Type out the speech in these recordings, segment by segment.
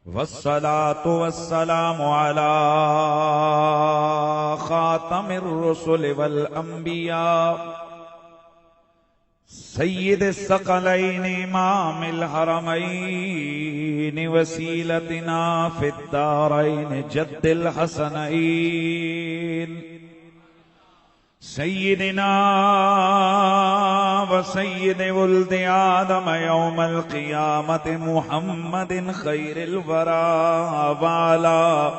والصلاة والسلام على خاتم الرسل والأنبياء سيد الثقلين إمام الحرمين وسيلتنا في الدارين جد الحسنين سيدنا وسيد ولد آدم يوم القيامة محمد خير الورى وعلى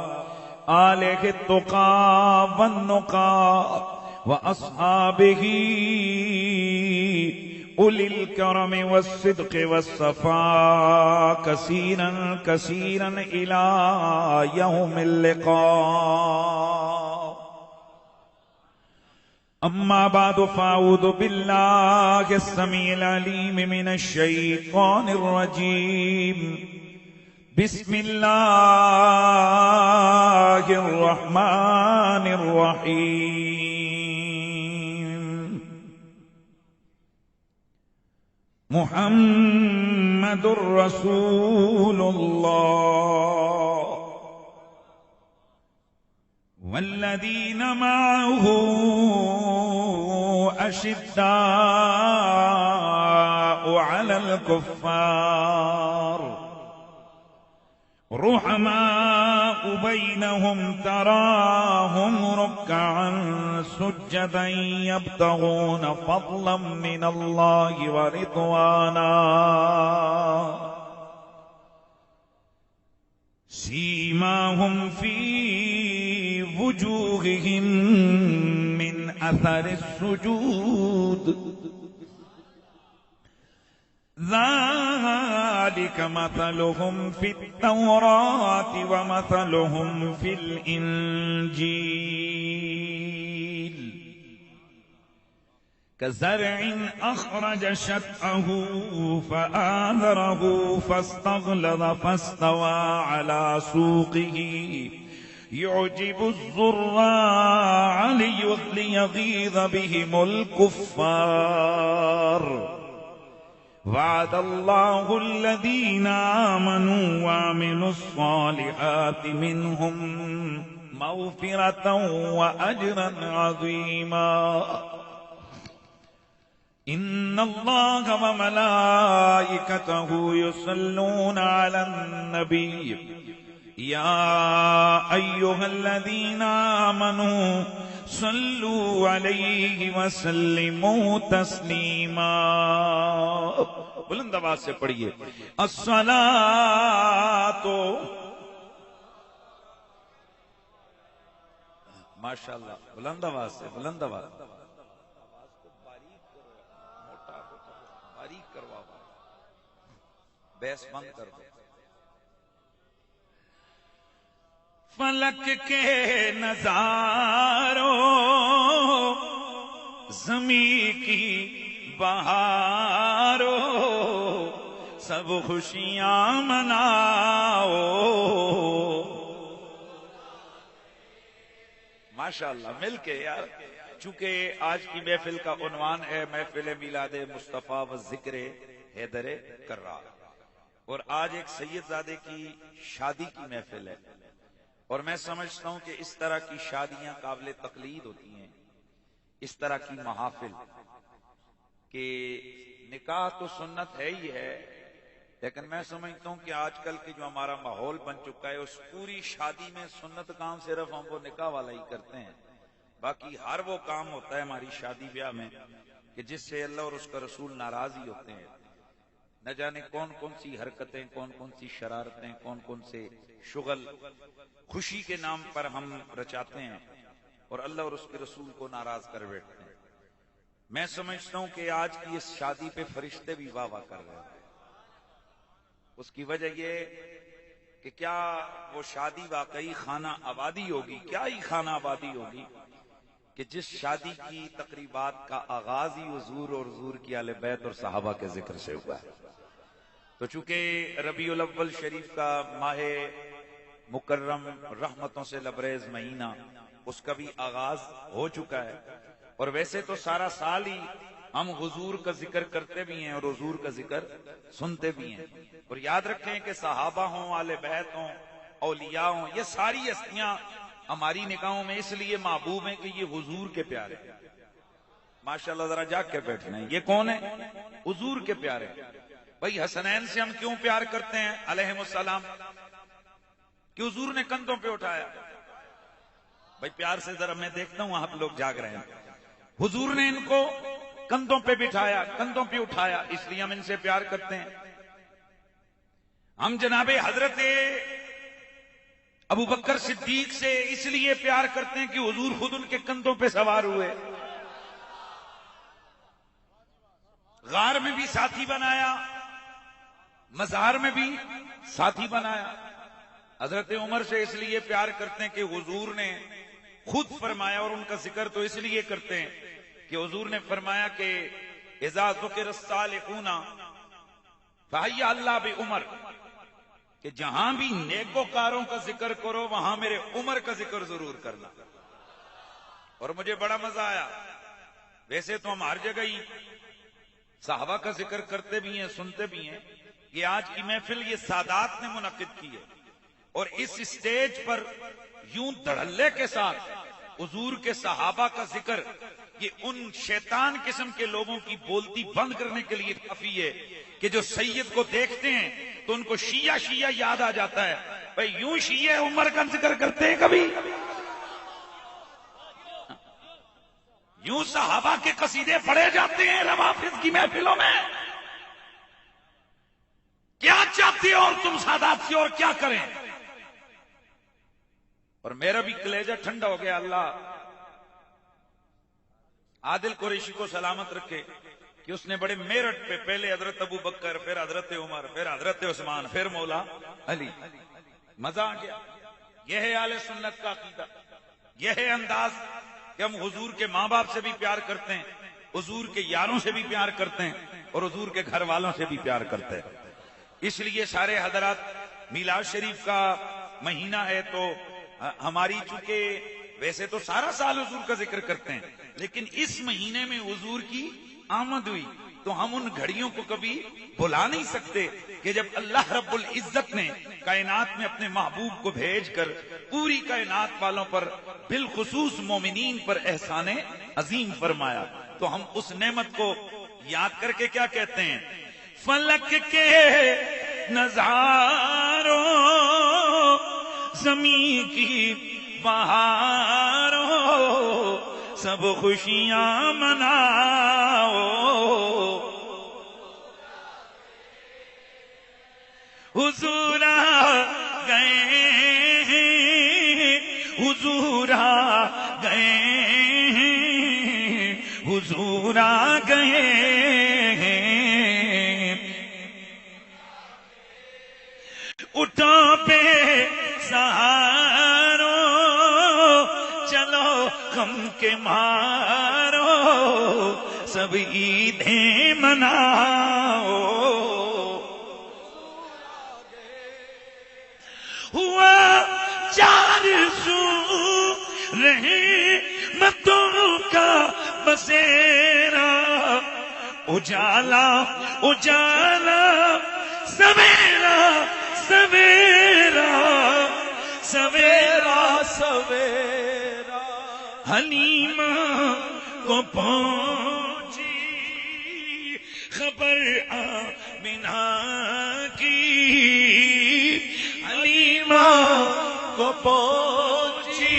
آله التقى والنقى وأصحابه أولي الكرم والصدق والصفاء كثيرا كثيرا إلى يوم اللقاء. أما بعد فأعوذ بالله السميع العليم من الشيطان الرجيم. بسم الله الرحمن الرحيم. محمد رسول الله والذين معه أشداء على الكفار رحماء بينهم تراهم ركعا سجدا يبتغون فضلا من الله ورضوانا سيماهم في وجوههم من أثر السجود ذلك مثلهم في التوراة ومثلهم في الإنجيل كزرع أخرج شطأه فآذره فاستغلظ فاستوى على سوقه يعجب الزراع ليغيظ بهم الكفار. وعد الله الذين آمنوا وعملوا الصالحات منهم مغفرة وأجرا عظيما. إن الله وملائكته يصلون على النبي يا أيها الذين آمنوا صلوا عليه وسلموا تسلیما. بلند آواز سے پڑھیے الصلاۃ. ماشاءاللہ بلند آواز سے بلند آواز کو باریک کروا بیس بند کر دو. فلک کے نظاروں زمیں کی بہاروں سب خوشیاں مناؤ. ماشاءاللہ مل کے یار. چونکہ آج کی محفل کا عنوان ہے محفل میلاد مصطفیٰ و ذکر حیدر کرار، اور آج ایک سید زادے کی شادی کی محفل ہے. اور میں سمجھتا ہوں کہ اس طرح کی شادیاں قابل تقلید ہوتی ہیں، اس طرح کی محافل کہ نکاح تو سنت ہے ہی ہے، لیکن میں سمجھتا ہوں کہ آج کل کے جو ہمارا ماحول بن چکا ہے اس پوری شادی میں سنت کام صرف ہم وہ نکاح والا ہی کرتے ہیں. باقی ہر وہ کام ہوتا ہے ہماری شادی بیاہ میں کہ جس سے اللہ اور اس کا رسول ناراض ہی ہوتے ہیں. نہ جانے کون کون سی حرکتیں، کون کون سی شرارتیں، کون کون سے شغل خوشی کے نام پر ہم رچاتے ہیں اور اللہ اور اس کے رسول کو ناراض کر بیٹھتے ہیں. میں سمجھتا ہوں کہ آج کی اس شادی پہ فرشتے بھی واہ واہ کر رہے ہیں. اس کی وجہ یہ کہ کیا وہ شادی واقعی خانہ آبادی ہوگی، کیا ہی خانہ آبادی ہوگی کہ جس شادی کی تقریبات کا آغاز ہی حضور اور حضور کی اہل بیت اور صحابہ کے ذکر سے ہوا ہے. تو چونکہ ربیع الاول شریف کا ماہ مکرم رحمتوں سے لبریز مہینہ، اس کا بھی آغاز ہو چکا ہے. اور ویسے تو سارا سال ہی ہم حضور کا ذکر کرتے بھی ہیں اور حضور کا ذکر سنتے بھی ہیں. اور یاد رکھیں کہ صحابہ ہوں، اہل بیت ہوں، اولیاء ہوں، یہ ساری ہستیاں ہماری نگاہوں میں اس لیے محبوب ہیں کہ یہ حضور کے پیارے ہیں. ماشاءاللہ ذرا جاگ کے بیٹھنا ہے، یہ کون ہے؟ حضور کے پیارے. بھائی حسنین سے ہم کیوں پیار کرتے ہیں علیہم السلام؟ کہ حضور نے کندھوں پہ اٹھایا. بھائی پیار سے ذرا میں دیکھتا ہوں آپ لوگ جاگ رہے ہیں. حضور نے ان کو کندھوں پہ بٹھایا، کندھوں پہ اٹھایا، اس لیے ہم ان سے پیار کرتے ہیں. ہم جناب حضرت ابو بکر صدیق سے اس لیے پیار کرتے ہیں کہ حضور خود ان کے کندھوں پہ سوار ہوئے، غار میں بھی ساتھی بنایا، مزار میں بھی ساتھی بنایا. حضرت عمر سے اس لیے پیار کرتے ہیں کہ حضور نے خود فرمایا، اور ان کا ذکر تو اس لیے کرتے ہیں کہ حضور نے فرمایا کہ اذا ذکر الصالحون فحی اللہ بعمر، کہ جہاں بھی نیکوکاروں کا ذکر کرو وہاں میرے عمر کا ذکر ضرور کرنا. اور مجھے بڑا مزہ آیا. ویسے تو ہم ہر جگہ ہی صحابہ کا ذکر کرتے بھی ہیں، سنتے بھی ہیں. یہ آج کی محفل یہ سادات نے منعقد کی ہے، اور اس اسٹیج پر یوں دھڑلے کے ساتھ حضور کے صحابہ کا ذکر، یہ ان شیطان قسم کے لوگوں کی بولتی بند کرنے کے لیے کافی ہے کہ جو سید کو دیکھتے ہیں تو ان کو شیعہ شیعہ یاد آ جاتا ہے. بھئی یوں شیعہ عمر کا ذکر کرتے ہیں کبھی؟ یوں صحابہ کے قصیدے پڑھے جاتے ہیں روافض کی محفلوں میں؟ کیا چاہتے ہو اور تم سادات سے، اور کیا کریں؟ اور میرا بھی کلیجہ ٹھنڈا ہو گیا. اللہ عادل قریشی کو سلامت رکھے کہ اس نے بڑے میرٹ پہ پہلے حضرت ابو بکر، پھر حضرت عمر، پھر حضرت عثمان، پھر مولا علی. مزہ آ گیا. یہ ہے اہل سنت کا عقیدہ، یہ ہے انداز کہ ہم حضور کے ماں باپ سے بھی پیار کرتے ہیں، حضور کے یاروں سے بھی پیار کرتے ہیں، اور حضور کے گھر والوں سے بھی پیار کرتے ہیں. اس لیے سارے حضرات میلاد شریف کا مہینہ ہے تو ہماری چونکہ ویسے تو سارا سال حضور کا ذکر کرتے ہیں، لیکن اس مہینے میں حضور کی آمد ہوئی تو ہم ان گھڑیوں کو کبھی بھلا نہیں سکتے کہ جب اللہ رب العزت نے کائنات میں اپنے محبوب کو بھیج کر پوری کائنات والوں پر بالخصوص مومنین پر احسان عظیم فرمایا، تو ہم اس نعمت کو یاد کر کے کیا کہتے ہیں؟ فلک کے نظاروں زمین کی بہاروں سب خوشیاں مناؤ، حضور آ گئے ہیں، حضور آ گئے ہیں، حضور آ گئے ہیں. اٹھو پہ سہارو چلو غم کے مارو سب عیدیں مناؤ. ہوا چار سو رحمتوں کا بسیرا، اجالا اجالا سویرا سویرا سویرا سویرا. حلیمہ کو پہنچی خبر آمنہ کی، حلیمہ کو پہنچی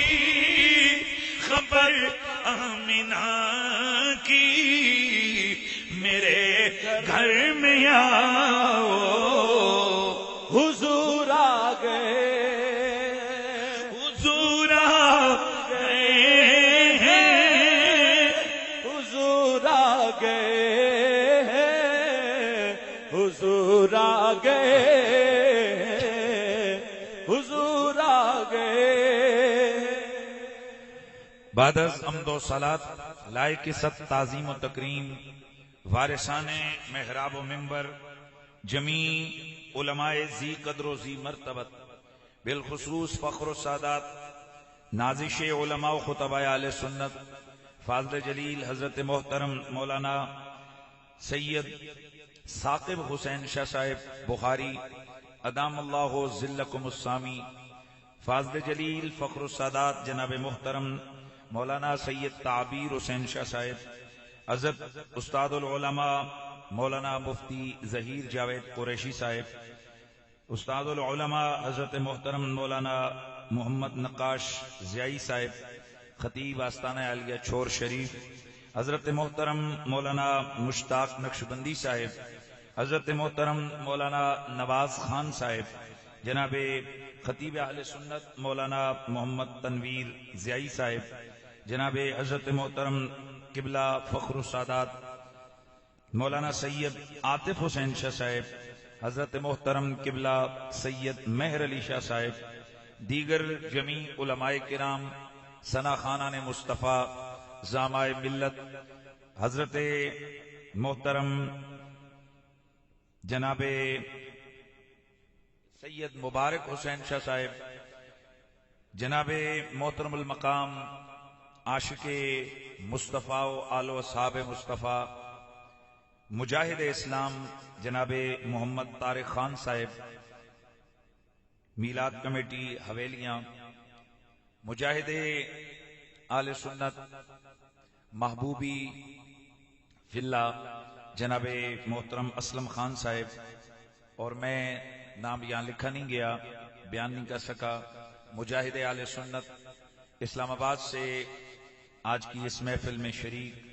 خبر آمنہ کی، میرے گھر میں آؤ حضور آ گئے، حضور آ گئے ہیں، حضور آ گئے ہیں، حضور آ گئے، حضور آ گئے. بعد از حمد و صلات لائق ست تعظیم و تکریم وارثان محراب و منبر جمیع علماء ذی قدر و ذی مرتبت، بالخصوص فخر و سادات نازش علماء و خطباء اہل سنت فاضل جلیل حضرت محترم مولانا سید ثاقب حسین شاہ صاحب بخاری ادام اللہ ذلکم السامی، فاضل جلیل فخر السادات جناب محترم مولانا سید تعبیر حسین شاہ صاحب، حضرت استاد العلماء مولانا مفتی ظہیر جاوید قریشی صاحب، استاد العلماء حضرت محترم مولانا محمد نقاش ضیائی صاحب، خطیب آستانہ عالیہ چھور شریف، حضرت محترم مولانا مشتاق نقشبندی صاحب، حضرت محترم مولانا نواز خان صاحب، جناب خطیب اہل سنت مولانا محمد تنویر ضیائی صاحب، جناب حضرت محترم قبلہ فخر السادات مولانا سید عاطف حسین شاہ صاحب، حضرت محترم قبلہ سید مہر علی شاہ صاحب، دیگر جمیع علماء کرام، ثنا خانان مصطفیٰ، زعمائے ملت، حضرت محترم جناب سید مبارک حسین شاہ صاحب، جناب محترم المقام عاشق مصطفیٰ و آل و اصحاب مصطفیٰ، مجاہد اسلام جناب محمد طارق خان صاحب، میلاد کمیٹی حویلیاں، مجاہد آل سنت محبوبی فی اللہ جناب محترم اسلم خان صاحب، اور میں نام یہاں لکھا نہیں گیا، بیان نہیں کر سکا، مجاہد آل سنت اسلام آباد سے آج کی اس محفل میں شریک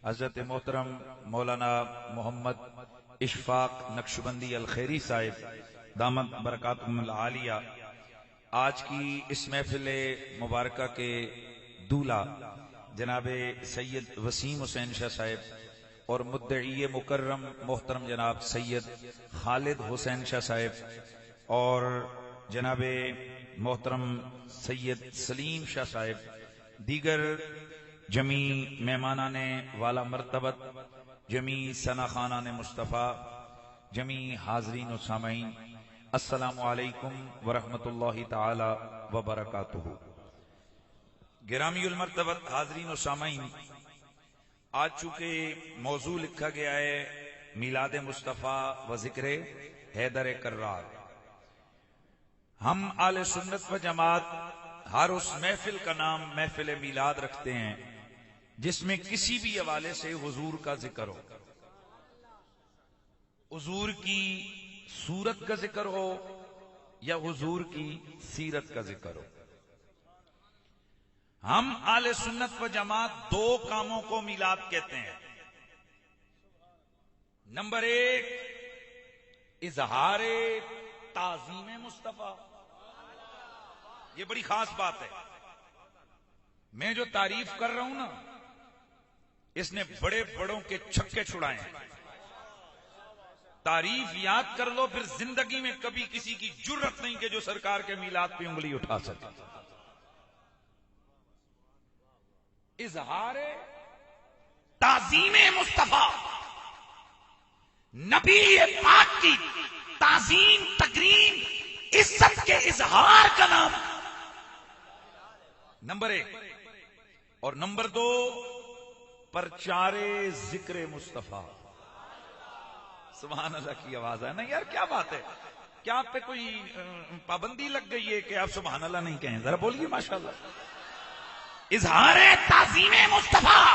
حضرت محترم مولانا محمد اشفاق نقشبندی الخیری صاحب دامت برکاتہم العالیہ، آج کی اس محفل مبارکہ کے دولہ جناب سید وسیم حسین شاہ صاحب اور مدعی مکرم محترم جناب سید خالد حسین شاہ صاحب اور جناب محترم سید سلیم شاہ صاحب، دیگر جمیع مہمانان والا مرتبت، جمیع ثنا خانان مصطفیٰ، جمیع حاضرین و سامعین، السلام علیکم ورحمۃ اللہ تعالی وبرکاتہ۔ گرامی المرتبت حاضرین و سامعین، آج چونکہ موضوع لکھا گیا ہے میلاد مصطفیٰ و ذکر حیدر کرار، ہم آل سنت و جماعت ہر اس محفل کا نام محفل میلاد رکھتے ہیں جس میں کسی بھی حوالے سے حضور کا ذکر ہو، حضور کی صورت کا ذکر ہو یا حضور کی سیرت کا ذکر ہو۔ ہم اہل سنت و جماعت دو کاموں کو میلاد کہتے ہیں۔ نمبر ایک، اظہار تعظیم مصطفیٰ، یہ بڑی خاص بات ہے۔ میں جو تعریف کر رہا ہوں نا، اس نے بڑے بڑوں کے چھکے چھڑائے ہیں۔ تعریف یاد کر لو، پھر زندگی میں کبھی کسی کی جرت نہیں کہ جو سرکار کے میلاد پہ انگلی اٹھا سکے۔ اظہار تعظیم مصطفیٰ، نبی پاک کی تعظیم، تکریم، عزت کے اظہار کا نام نمبر ایک، اور نمبر دو پرچار ذکر مصطفیٰ۔ سبحان اللہ کی آواز ہے نا یار، کیا بات ہے؟ کیا آپ پہ کوئی پابندی لگ گئی ہے کہ آپ سبحان اللہ نہیں کہیں؟ ذرا بولیے ماشاءاللہ۔ اظہار تعظیم مصطفیٰ،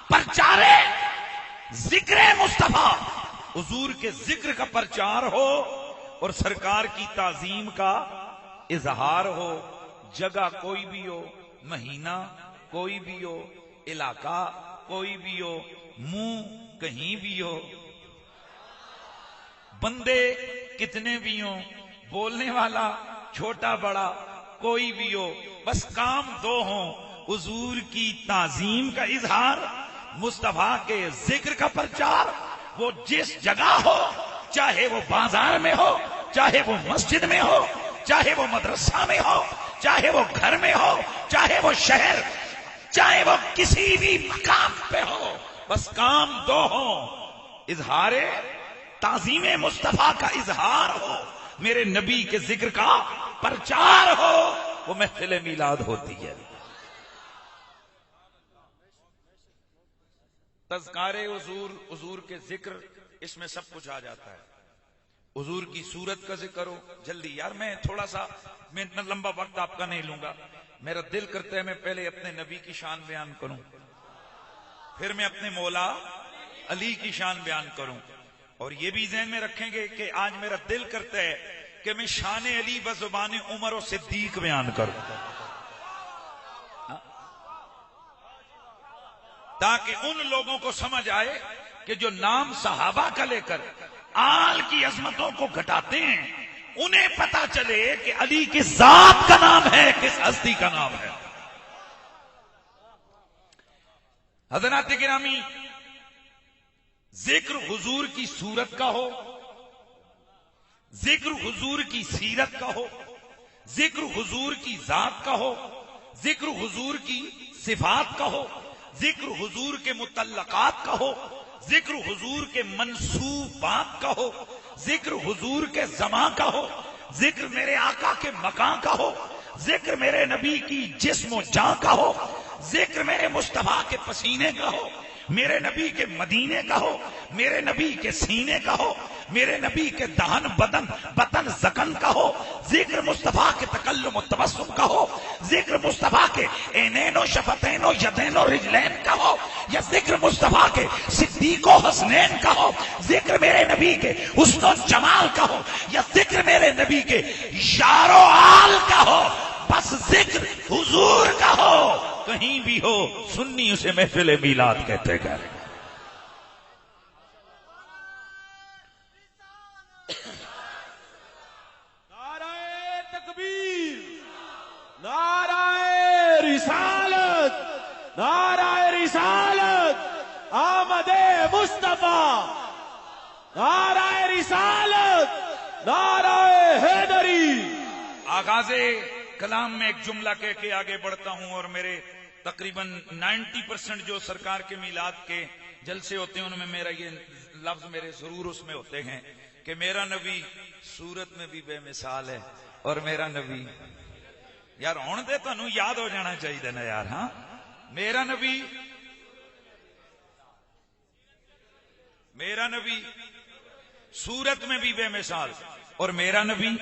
پرچار ذکر مصطفیٰ، حضور کے ذکر کا پرچار ہو اور سرکار کی تعظیم کا اظہار ہو، جگہ کوئی بھی ہو، مہینہ کوئی بھی ہو، علاقہ کوئی بھی ہو، منہ کہیں بھی ہو، بندے کتنے بھی ہوں، بولنے والا چھوٹا بڑا کوئی بھی ہو، بس کام دو ہوں، حضور کی تعظیم کا اظہار، مصطفیٰ کے ذکر کا پرچار۔ وہ جس جگہ ہو، چاہے وہ بازار میں ہو، چاہے وہ مسجد میں ہو، چاہے وہ مدرسہ میں ہو، چاہے وہ گھر میں ہو، چاہے وہ شہر، چاہے وہ کسی بھی مقام پہ ہو، بس کام دو ہوں، اظہار تعظیم مصطفیٰ کا اظہار ہو، میرے نبی کے ذکر کا پرچار ہو، وہ محفل میلاد ہوتی ہے۔ تذکار حضور، حضور کے ذکر، اس میں سب کچھ آ جاتا ہے. حضور کی صورت کا ذکر ہو. جلدی یار، میں تھوڑا سا، میں اتنا لمبا وقت آپ کا نہیں لوں گا. میرا دل کرتا ہے میں پہلے اپنے نبی کی شان بیان کروں، پھر میں اپنے مولا علی کی شان بیان کروں. اور یہ بھی ذہن میں رکھیں گے کہ آج میرا دل کرتا ہے کہ میں شان علی بزبان عمر و صدیق بیان کروں، تاکہ ان لوگوں کو سمجھ آئے کہ جو نام صحابہ کا لے کر آل کی عظمتوں کو گھٹاتے ہیں، انہیں پتا چلے کہ علی کس ذات کا نام ہے، کس ہستی کا نام ہے. حضرات گرامی، ذکر حضور کی صورت کا ہو، ذکر حضور کی سیرت کا ہو، ذکر حضور کی ذات کا ہو، ذکر حضور کی صفات کا ہو، ذکر حضور کے متعلقات کا ہو، ذکر حضور کے منصوبات کا ہو، ذکر حضور کے زماں کا ہو، ذکر میرے آقا کے مکان کا ہو، ذکر میرے نبی کی جسم و جاں کا ہو، ذکر میرے مصطفیٰ کے پسینے کا ہو، میرے نبی کے مدینے کا ہو، میرے نبی کے سینے کا ہو، میرے نبی کے دہن بدن بطن زکن کا ہو، ذکر مصطفیٰ کے تکلم و تبسم کا ہو، ذکر مصطفیٰ کے عینین و شفتین و یدین و رجلین کا ہو، یا ذکر مصطفیٰ کے صدیق و حسنین کا ہو، ذکر میرے نبی کے حسن و جمال کا ہو، یا ذکر میرے نبی کے یار و آل کا ہو، بس ذکر حضور کا ہو، کہیں بھی ہو سنی اسے محفل میلاد کہتے گئے. نعرہ تکبیر، نعرہ رسالت، نعرہ رسالت، آمد مصطفیٰ، نعرہ رسالت، نعرہ حیدری. آغاز کلام میں ایک جملہ کہہ کے آگے بڑھتا ہوں، اور میرے تقریباً 90% جو سرکار کے میلاد کے جلسے ہوتے ہیں ان میں میرا یہ لفظ میرے ضرور اس میں ہوتے ہیں کہ میرا نبی صورت میں بھی بے مثال ہے، اور میرا نبی، یار ہون دے تانوں یاد ہو جانا چاہیے نا یار. ہاں، میرا نبی، میرا نبی صورت میں بھی بے مثال، اور میرا نبی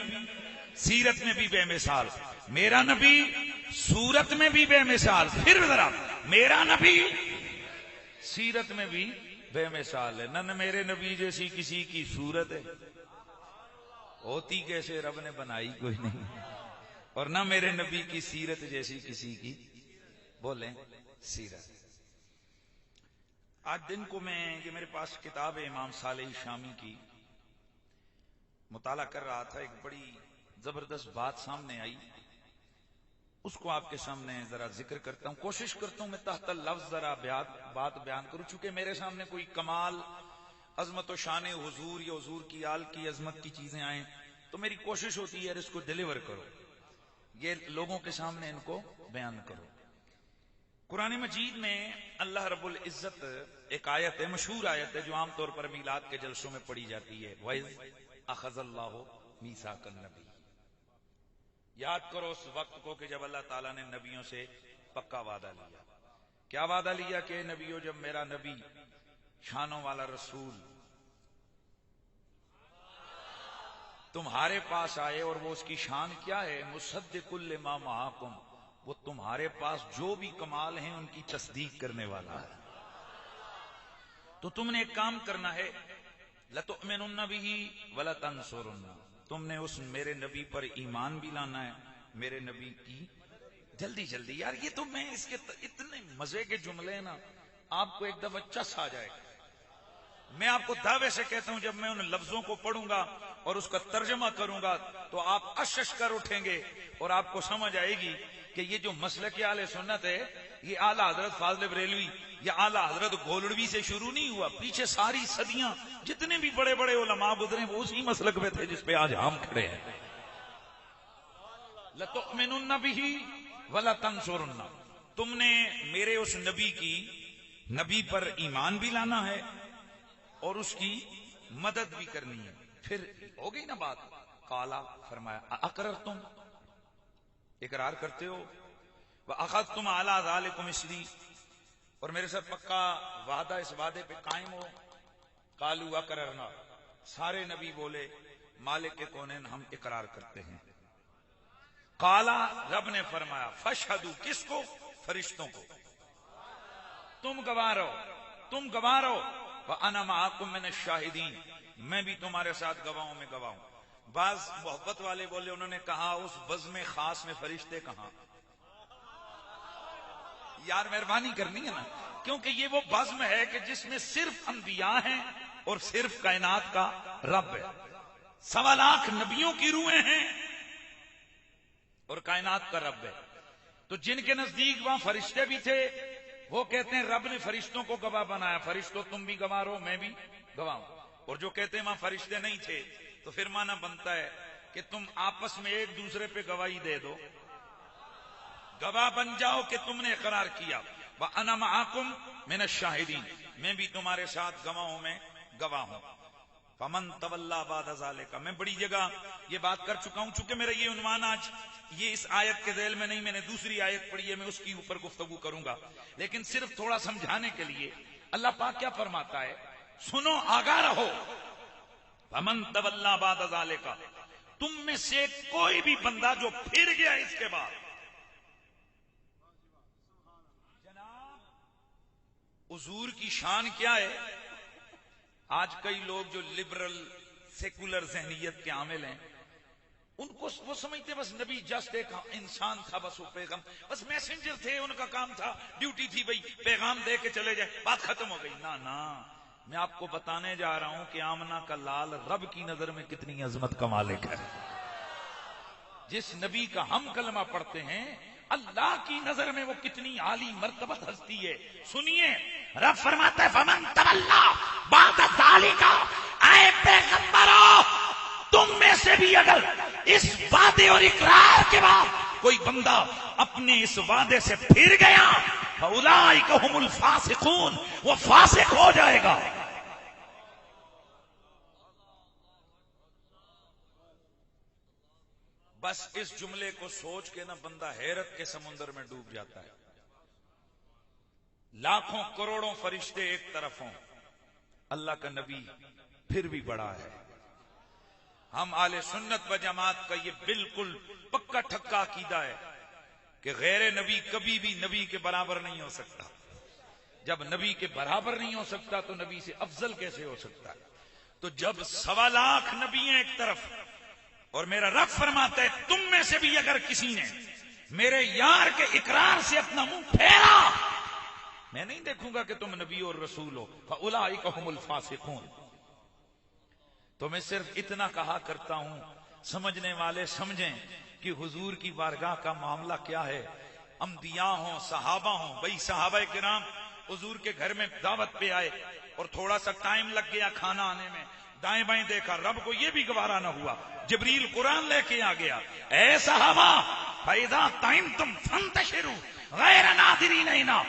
سیرت میں بھی بے مثال. میرا نبی صورت میں بھی بے مثال، پھر ذرا میرا نبی سیرت میں بھی بے مثال ہے. نہ میرے نبی جیسی کسی کی صورت ہے، ہوتی کیسے رب نے بنائی کوئی نہیں، اور نہ میرے نبی کی سیرت جیسی کسی کی بولیں سیرت. آج دن کو میں یہ میرے پاس کتاب ہے امام صالح شامی کی، مطالعہ کر رہا تھا، ایک بڑی زبردست بات سامنے آئی، اس کو آپ کے سامنے ذرا ذکر کرتا ہوں. کوشش کرتا ہوں میں تحت لفظ ذرا بات بیان کروں، چونکہ میرے سامنے کوئی کمال عظمت و شان حضور یا حضور کی آل کی عظمت کی چیزیں آئیں تو میری کوشش ہوتی ہے اس کو ڈیلیور کرو، یہ لوگوں کے سامنے ان کو بیان کرو. قرآن مجید میں اللہ رب العزت ایک آیت ہے، مشہور آیت ہے، جو عام طور پر میلاد کے جلسوں میں پڑھی جاتی ہے، وَإِذْ أَخَذَ اللَّهُ مِيثَاقَ النَّبِيِّينَ. یاد کرو اس وقت کو کہ جب اللہ تعالیٰ نے نبیوں سے پکا وعدہ لیا. کیا وعدہ لیا کہ نبیوں، جب میرا نبی شانوں والا رسول تمہارے پاس آئے، اور وہ اس کی شان کیا ہے، مصدق لما معاکم، وہ تمہارے پاس جو بھی کمال ہیں ان کی تصدیق کرنے والا ہے. تو تم نے ایک کام کرنا ہے، لَتُؤْمِنُنَّ بِهِ وَلَتَنْصُرُنَّ، تم نے اس میرے نبی پر ایمان بھی لانا ہے، میرے نبی کی جلدی جلدی. یار یہ تو میں اس کے اتنے مزے کے جملے ہیں نا، آپ کو ایک دفعہ چس آ جائے گا. میں آپ کو دعوے سے کہتا ہوں جب میں ان لفظوں کو پڑھوں گا اور اس کا ترجمہ کروں گا تو آپ اشش کر اٹھیں گے، اور آپ کو سمجھ آئے گی کہ یہ جو مسلک اہل سنت ہے یہ اعلیٰ حضرت فاضل بریلوی یا اعلیٰ حضرت گولڑوی سے شروع نہیں ہوا. پیچھے ساری صدیاں جتنے بھی بڑے بڑے علماء گزرے وہ اسی مسلک میں تھے جس پہ آج ہم کھڑے ہیں. لَتُؤْمِنُنَّ بِهِ وَلَتَنْصُرُنَّ، تم نے میرے اس نبی پر ایمان بھی لانا ہے اور اس کی مدد بھی کرنی ہے. پھر ہو گئی نا بات. قالا، فرمایا، اقررتم، اقرار کرتے ہو، وَأَخَذْتُمْ عَلَىٰ ذَلِكُمْ اِسْرِي، اور میرے ساتھ پکا وعدہ اس وعدے پہ قائم ہو. قالوا اقررنا، سارے نبی بولے مالک کے کونین ہم اقرار کرتے ہیں. قالا، رب نے فرمایا فاشہدوا، کس کو؟ فرشتوں کو. تم گواہ رہو، تم گواہ رہو. وَأَنَا مَعَكُم مِّنَ الشَّاهِدِينَ، میں بھی تمہارے ساتھ گواہوں میں گواہ ہوں. بعض محبت والے بولے، انہوں نے کہا اس بزم خاص میں فرشتے کہاں؟ یار مہربانی کرنی ہے نا، کیونکہ یہ وہ بزم ہے کہ جس میں صرف انبیاء ہیں اور صرف کائنات کا رب ہے. 1.25 لاکھ نبیوں کی روحیں ہیں اور کائنات کا رب ہے. تو جن کے نزدیک وہاں فرشتے بھی تھے وہ کہتے ہیں رب نے فرشتوں کو گواہ بنایا. فرشتوں تم بھی گواہ رہو، میں بھی گواہ ہوں. اور جو کہتے ہیں وہاں فرشتے نہیں تھے تو پھر معنی بنتا ہے کہ تم آپس میں ایک دوسرے پہ گواہی دے دو، گواہ بن جاؤ کہ تم نے اقرار کیا. وَأَنَا مَعَكُم مِّنَ الشَّاهِدِينَ، میں بھی تمہارے ساتھ گواہوں میں گواہ ہوں. فَمَن تَوَلَّىٰ بَعْدَ ذَٰلِكَ، میں بڑی جگہ یہ بات کر چکا ہوں. چونکہ میرا یہ عنوان آج یہ اس آیت کے ذیل میں نہیں، میں نے دوسری آیت پڑھی ہے، میں اس کی اوپر گفتگو کروں گا. لیکن صرف تھوڑا سمجھانے کے لیے اللہ پاک کیا فرماتا ہے، سنو آگاہ رہو. فَمَن تَوَلَّىٰ بَعْدَ ذَٰلِكَ، تم میں سے کوئی بھی بندہ جو پھر گیا اس کے بعد. جناب حضور کی شان کیا ہے؟ آج کئی لوگ جو لبرل سیکولر ذہنیت کے عامل ہیں، ان کو وہ سمجھتے بس نبی جسٹ ایک انسان تھا، بس وہ پیغام، بس میسنجر تھے، ان کا کام تھا، ڈیوٹی تھی بھئی پیغام دے کے چلے جائے، بات ختم ہو گئی. نا، میں آپ کو بتانے جا رہا ہوں کہ آمنہ کا لال رب کی نظر میں کتنی عظمت کا مالک ہے. جس نبی کا ہم کلمہ پڑھتے ہیں اللہ کی نظر میں وہ کتنی عالی مرتبت ہستی ہے. سنیے رب فرماتا ہے فمن تولا بعد ذالک، اے پیغمبرو تم میں سے بھی اگر اس وعدے اور اقرار کے بعد کوئی بندہ اپنے اس وعدے سے پھر گیا فاولئک هم الفاسقون، وہ فاسق ہو جائے گا. بس اس جملے کو سوچ کے نا بندہ حیرت کے سمندر میں ڈوب جاتا ہے. لاکھوں کروڑوں فرشتے ایک طرف ہوں، اللہ کا نبی پھر بھی بڑا ہے. ہم اہل سنت و جماعت کا یہ بالکل پکا ٹھکا عقیدہ ہے کہ غیر نبی کبھی بھی نبی کے برابر نہیں ہو سکتا. جب نبی کے برابر نہیں ہو سکتا تو نبی سے افضل کیسے ہو سکتا ہے؟ تو جب 1.25 لاکھ نبی ہیں ایک طرف اور میرا رب فرماتا ہے تم میں سے بھی اگر کسی نے میرے یار کے اقرار سے اپنا منہ پھیرا، میں نہیں دیکھوں گا کہ تم نبی اور رسول ہو. فاولئک هم الفاسقون. تو میں صرف اتنا کہا کرتا ہوں، سمجھنے والے سمجھیں کہ حضور کی بارگاہ کا معاملہ کیا ہے. انبیاء ہوں، صحابہ ہوں. بھئی صحابہ کرام حضور کے گھر میں دعوت پہ آئے اور تھوڑا سا ٹائم لگ گیا کھانا آنے میں، دائیں بائیں دیکھا، رب کو یہ بھی گوارا نہ ہوا، جبریل قرآن لے کے آ گیا، اے صحابہ فَإِذَا طَعِمْتُمْ فَانْتَشِرُوا غَيْرَ نَاظِرِينَ إِنَا،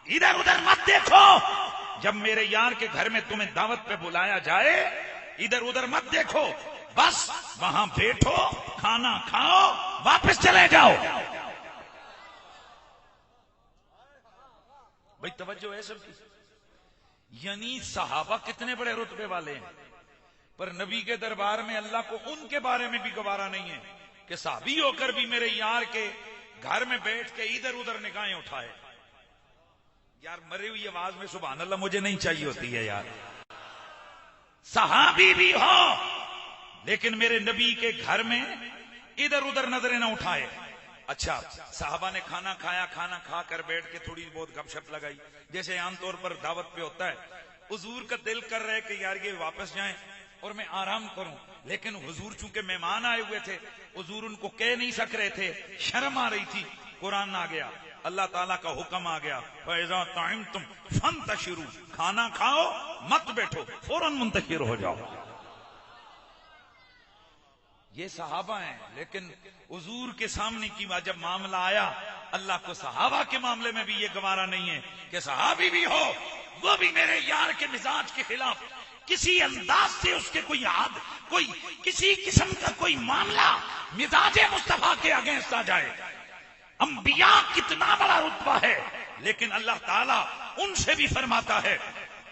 ادھر ادھر مت دیکھو. جب میرے یار کے گھر میں تمہیں دعوت پہ بلایا جائے ادھر ادھر مت دیکھو، بس وہاں بیٹھو، کھانا کھاؤ، واپس چلے جاؤ. بھئی توجہ ہے سب کی. یعنی صحابہ کتنے بڑے رتبے والے ہیں، پر نبی کے دربار میں اللہ کو ان کے بارے میں بھی گوارا نہیں ہے کہ صحابی ہو کر بھی میرے یار کے گھر میں بیٹھ کے ادھر ادھر نگاہیں اٹھائے. یار مری ہوئی آواز میں سبحان اللہ مجھے نہیں چاہیے ہوتی ہے یار. صحابی بھی ہو لیکن میرے نبی کے گھر میں ادھر ادھر نظریں نہ اٹھائے. اچھا صحابہ نے کھانا کھایا، کھانا کھا کر بیٹھ کے تھوڑی بہت گپ شپ لگائی جیسے عام طور پر دعوت پہ ہوتا ہے. حضور کا دل کر رہا ہے کہ یار یہ واپس جائیں اور میں آرام کروں، لیکن حضور چونکہ مہمان آئے ہوئے تھے حضور ان کو کہہ نہیں سک رہے تھے، شرم آ رہی تھی. قرآن آ گیا، اللہ تعالیٰ کا حکم آ گیا فَإِذَا طَعِمْتُمْ فَانْتَشِرُوا، کھانا کھاؤ مت بیٹھو، فوراً منتشر ہو جاؤ. یہ صحابہ ہیں، لیکن حضور کے سامنے کی جب معاملہ آیا اللہ کو صحابہ کے معاملے میں بھی یہ گوارا نہیں ہے کہ صحابی بھی ہو وہ بھی میرے یار کے مزاج کے خلاف کسی انداز سے اس کے کوئی کسی قسم کا کوئی معاملہ مزاج مصطفیٰ کے اگینسٹ آ جائے. انبیاء کتنا بڑا رتبہ ہے لیکن اللہ تعالیٰ ان سے بھی فرماتا ہے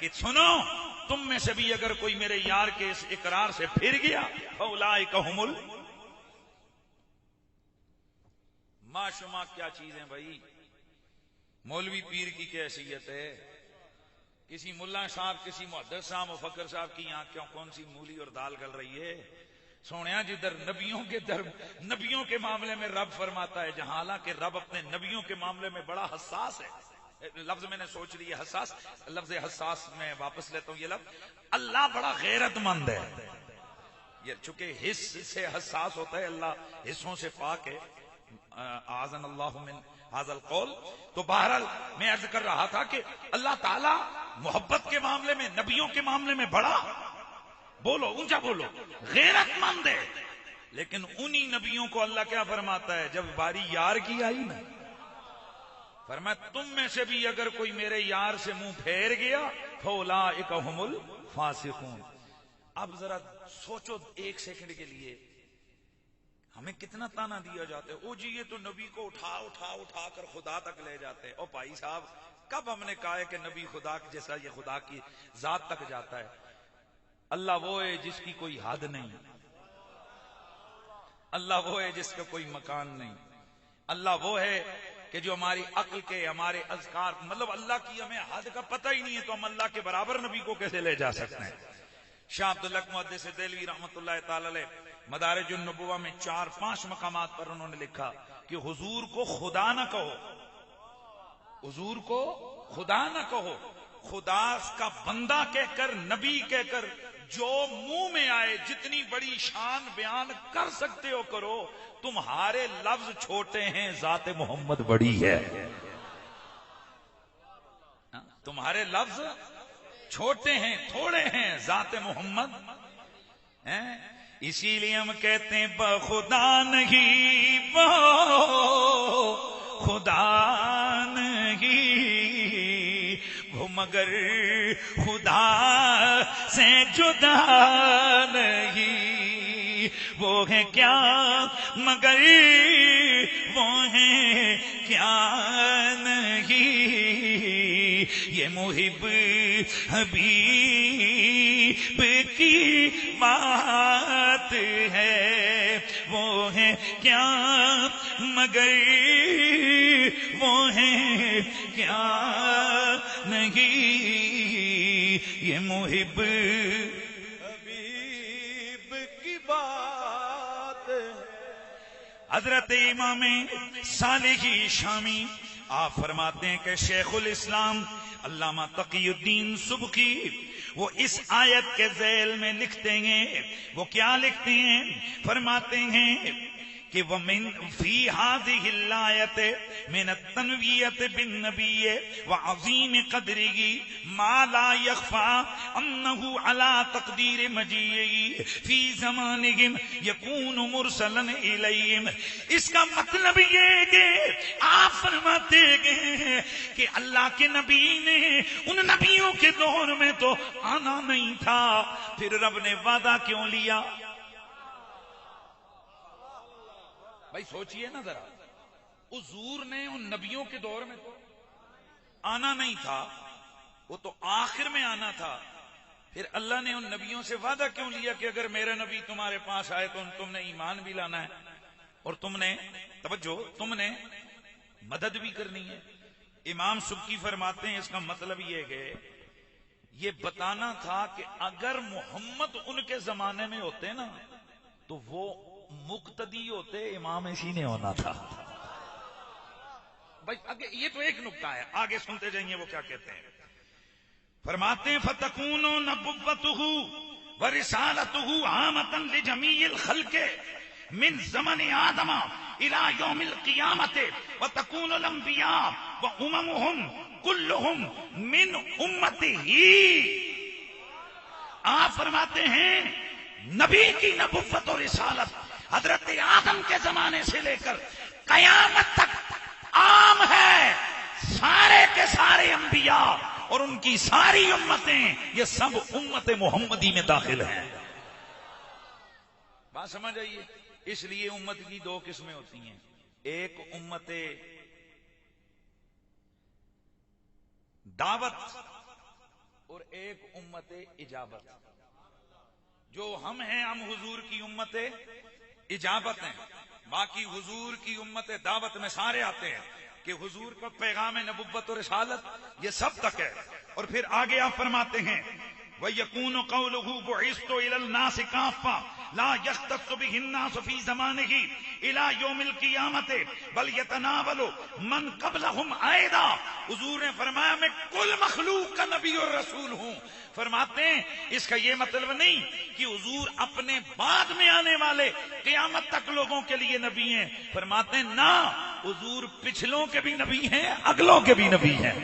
کہ سنو، تم میں سے بھی اگر کوئی میرے یار کے اس اقرار سے پھر گیا فاولئک ھم معشوما. کیا چیز ہے بھائی؟ مولوی پیر کی کیا حیثیت ہے؟ کسی ملا صاحب، کسی محدث صاحب، مفکر صاحب کی یہاں کیوں کون سی مولی اور دال گل رہی ہے؟ سونیا جدھر نبیوں کے معاملے میں رب فرماتا ہے، جہاں حالانکہ رب اپنے نبیوں کے معاملے میں بڑا حساس ہے. لفظ میں نے سوچ لیا حساس، لفظ حساس میں واپس لیتا ہوں یہ لفظ. اللہ بڑا غیرت مند ہے. یہ چونکہ حص سے حساس ہوتا ہے، اللہ حصوں سے پاک ہے. اعاذنا اللہ من ھذا القول. تو بہرحال میں عرض کر رہا تھا کہ اللہ تعالی محبت کے معاملے میں، نبیوں کے معاملے میں بڑا، بولو اونچا بولو، غیرت مند ہے. لیکن انہی نبیوں کو اللہ کیا فرماتا ہے جب باری یار کی آئی نا، فرمایا تم میں سے بھی اگر کوئی میرے یار سے منہ پھیر گیا فاولئک ھم الفاسقون. اب ذرا سوچو ایک سیکنڈ کے لیے، ہمیں کتنا تانا دیا جاتا ہے، او جی یہ تو نبی کو اٹھا کر خدا تک لے جاتے ہیں. او بھائی صاحب، کب ہم نے کہا ہے کہ نبی خدا جیسا یہ خدا کی ذات تک جاتا ہے؟ اللہ وہ ہے جس کی کوئی حد نہیں، اللہ وہ ہے جس کا کوئی مکان نہیں، اللہ وہ ہے کہ جو ہماری عقل کے، ہمارے اذکار، مطلب اللہ کی ہمیں حد کا پتہ ہی نہیں ہے، تو ہم اللہ کے برابر نبی کو کیسے لے جا سکتے ہیں؟ شاہ عبداللہ محدث دہلوی رحمۃ اللہ تعالی علیہ مدارج النبوہ میں 4-5 مقامات پر انہوں نے لکھا کہ حضور کو خدا نہ کہو، حضور کو خدا نہ کہو، خدا کا بندہ کہہ کر، نبی کہہ کر جو منہ میں آئے، جتنی بڑی شان بیان کر سکتے ہو کرو، تمہارے لفظ چھوٹے ہیں، ذات محمد بڑی ہے. تمہارے لفظ چھوٹے ہیں، تھوڑے ہیں، ذات محمد ہیں. اسی لیے ہم کہتے ہیں بخدا نہیں، خدا نہیں، وہ مگر خدا سے جدا نہیں، وہ ہے کیا مگر وہ ہے کیا نہیں، یہ محب حبیب کی بات ہے، وہ ہے کیا مگر وہ ہے کیا نہیں، یہ محب حبیب کی بات ہے. حضرت امام صالحی شامی آپ فرماتے ہیں کہ شیخ الاسلام علامہ تقی الدین سبکی وہ اس آیت کے ذیل میں لکھتے ہیں، وہ کیا لکھتے ہیں؟ فرماتے ہیں کہ ومن فی هذه الآیۃ من التنویۃ بالنبی وعظیم قدرہ ما لا یخفی انہ علی تقدیر مجیئہ فی زمانہم یکون مرسلا الیہم. اس کا مطلب یہ ہے کہ آپ فرماتے ہیں کہ اللہ کے نبی نے ان نبیوں کے دور میں تو آنا نہیں تھا، پھر رب نے وعدہ کیوں لیا؟ بھائی سوچئے نا ذرا، حضور نے ان نبیوں کے دور میں تو آنا نہیں تھا، وہ تو آخر میں آنا تھا، پھر اللہ نے ان نبیوں سے وعدہ کیوں لیا کہ اگر میرا نبی تمہارے پاس آئے تو تم نے ایمان بھی لانا ہے اور تم نے توجہ، تم نے مدد بھی کرنی ہے. امام سبکی فرماتے ہیں اس کا مطلب یہ کہ یہ بتانا تھا کہ اگر محمد ان کے زمانے میں ہوتے نا تو وہ مقتدی ہوتے، امام اسی نے ہونا تھا. بھائی آگے یہ تو ایک نکتہ ہے، آگے سنتے جائیے وہ کیا کہتے ہیں. فرماتے ہیں فَتَكُونُ نَبُوَّتُهُ وَرِسَالَتُهُ عَامَةً لِجَمِيعِ الْخَلْقِ مِنْ زَمَنِ آدَمَ إِلَى يَوْمِ الْقِيَامَةِ وَتَكُونُ الْأَنْبِيَاءُ وَأُمَمُهُمْ كُلُّهُمْ مِنْ أُمَّتِهِ. آپ فرماتے ہیں نبی کی نبوت اور رسالت حضرت آدم کے زمانے سے لے کر قیامت تک عام ہے، سارے کے سارے انبیاء اور ان کی ساری امتیں یہ سب امت محمدی میں داخل ہیں. بات سمجھ آئیے؟ اس لیے امت کی دو قسمیں ہوتی ہیں، ایک امت دعوت اور ایک امت اجابت. جو ہم ہیں ہم حضور کی امت اجابت ہیں. باقی حضور کی امت دعوت میں سارے آتے ہیں کہ حضور کا پیغام نبوت اور رسالت یہ سب تک ہے. اور پھر آگے آپ فرماتے ہیں وَيَكُونُ قَوْلُهُ بُعِثْتُ إِلَى النَّاسِ كَافَّةً لَا يَخْتَصُّ بِهِ النَّاسُ فِي زَمَانِهِ إِلَى يَوْمِ الْقِيَامَةِ بَلْ يَتَنَاوَلُ مَنْ قَبْلَهُمْ أَيْضًا. حضور نے فرمایا میں کل مخلوق کا نبی اور رسول ہوں. فرماتے ہیں اس کا یہ مطلب نہیں کہ حضور اپنے بعد میں آنے والے قیامت تک لوگوں کے لیے نبی ہیں. فرماتے ہیں نہ، حضور پچھلوں کے بھی نبی ہیں، اگلوں کے بھی نبی ہیں.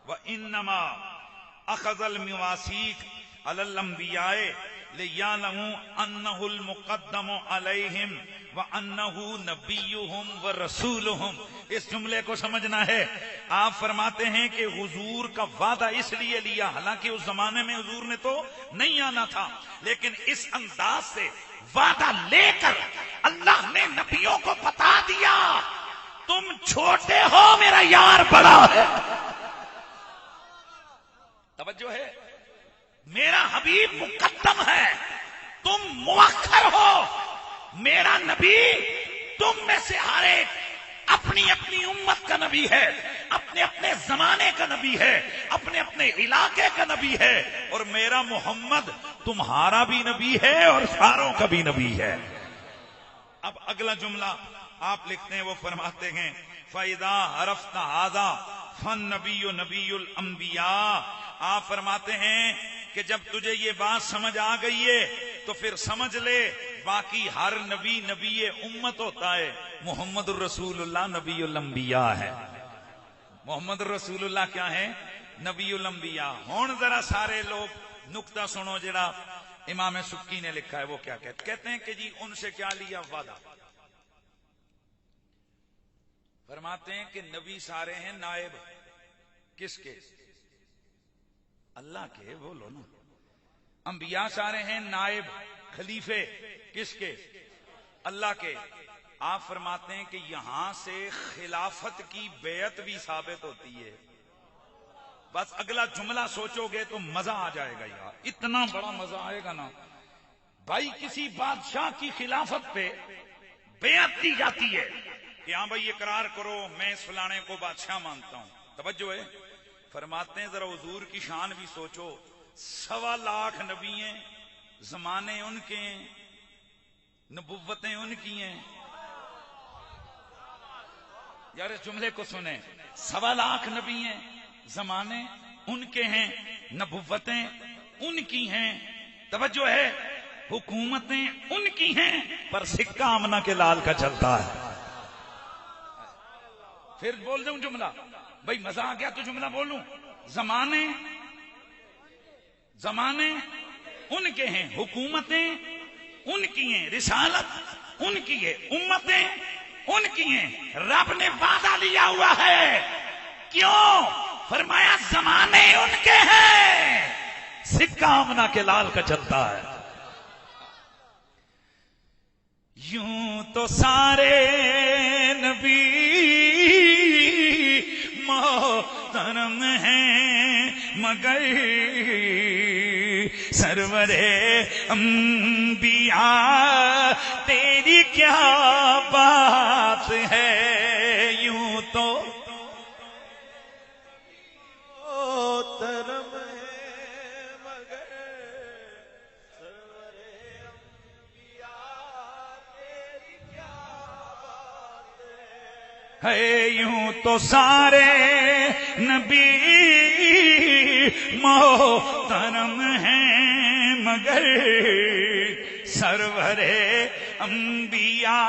وَإِنَّمَا اخذ المواثیق علی الانبیاء لیعلموا انہ المقدم علیہم وانہ نبیہم ورسولہم. اس جملے کو سمجھنا ہے. آپ فرماتے ہیں کہ حضور کا وعدہ اس لیے لیا، حالانکہ اس زمانے میں حضور نے تو نہیں آنا تھا، لیکن اس انداز سے وعدہ لے کر اللہ نے نبیوں کو بتا دیا تم چھوٹے ہو، میرا یار بڑا ہے. توجہ ہے، میرا حبیب مقدم ہے، تم مؤخر ہو. میرا نبی تم میں سے ہر ایک اپنی اپنی امت کا نبی ہے، اپنے اپنے زمانے کا نبی ہے، اپنے اپنے علاقے کا نبی ہے. اور میرا محمد تمہارا بھی نبی ہے اور ساروں کا بھی نبی ہے. اب اگلا جملہ آپ لکھتے ہیں، وہ فرماتے ہیں فَإِذَا عَرَفْتَ هَذَا فَالنَّبِيُّ نَبِيُّ الْأَنْبِيَاءِ. آپ فرماتے ہیں کہ جب تجھے یہ بات سمجھ آ گئی ہے تو پھر سمجھ لے باقی ہر نبی نبی امت ہوتا ہے. محمد الرسول اللہ نبی الانبیاء ہے. محمد الرسول اللہ کیا ہے؟ نبی الانبیاء. ہون ذرا سارے لوگ نقطہ سنو جڑا امام سکی نے لکھا ہے. وہ کیا کہتے ہیں کہ جی ان سے کیا لیا وعدہ. فرماتے ہیں کہ نبی سارے ہیں نائب کس کے؟ اللہ کے. بولو نا. انبیاء سارے ہیں نائب خلیفے کس کے؟ اللہ کے. آپ فرماتے ہیں کہ یہاں سے خلافت کی بیعت بھی ثابت ہوتی ہے. بس اگلا جملہ سوچو گے تو مزہ آ جائے گا یار، اتنا بڑا مزہ آئے گا نا. بھائی کسی بادشاہ کی خلافت پہ بیعت دی جاتی ہے کہ ہاں بھائی اقرار کرو میں اس فلانے کو بادشاہ مانتا ہوں. توجہ ہے. فرماتے ہیں ذرا حضور کی شان بھی سوچو. 1.25 لاکھ نبی ہیں، زمانے ان کے ہیں، نبوتیں ان کی ہیں. یار اس جملے کو سنیں. 1.25 لاکھ نبی ہیں، زمانے ان کے ہیں، نبوتیں ان کی ہیں. توجہ ہے. حکومتیں ان کی ہیں پر سکہ آمنہ کے لال کا چلتا ہے. پھر بول دوں جملہ. بھائی مزہ آ گیا تو جملہ بولوں. زمانے ان کے ہیں، حکومتیں ان کی ہیں، رسالت ان کی ہے، امتیں ان کی ہیں. رب نے وعدہ لیا ہوا ہے. کیوں؟ فرمایا زمانے ان کے ہیں، سکہ آمنہ کے لال کا چلتا ہے. یوں تو سارے نبی محترم ہیں مگر سرور انبیاء تیری کیا بات ہے. یوں تو محترم ہے مگر سرور انبیاء تیری کیا بات ہے. یوں تو سارے نبی محترم ہیں مگر سرور انبیاء.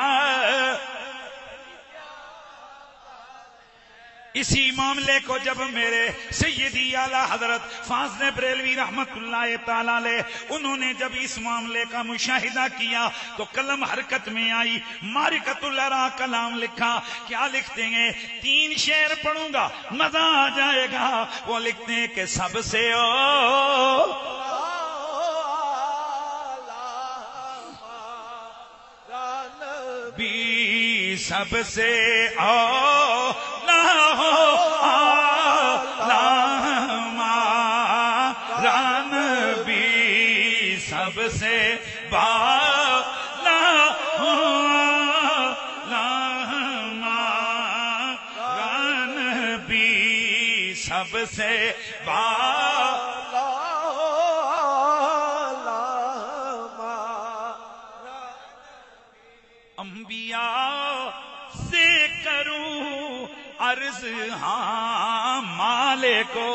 اسی معاملے کو جب میرے سیدی اعلی حضرت فاضل بریلوی رحمت اللہ تعالی علیہ انہوں نے جب اس معاملے کا مشاہدہ کیا تو قلم حرکت میں آئی. معرکۃ الارا کلام لکھا. کیا لکھتے ہیں؟ 3 شعر پڑھوں گا مزہ آ جائے گا. وہ لکھتے ہیں کہ سب سے بھی سب سے سب سے بالا انبیاء سے کروں عرض ہاں مالکو،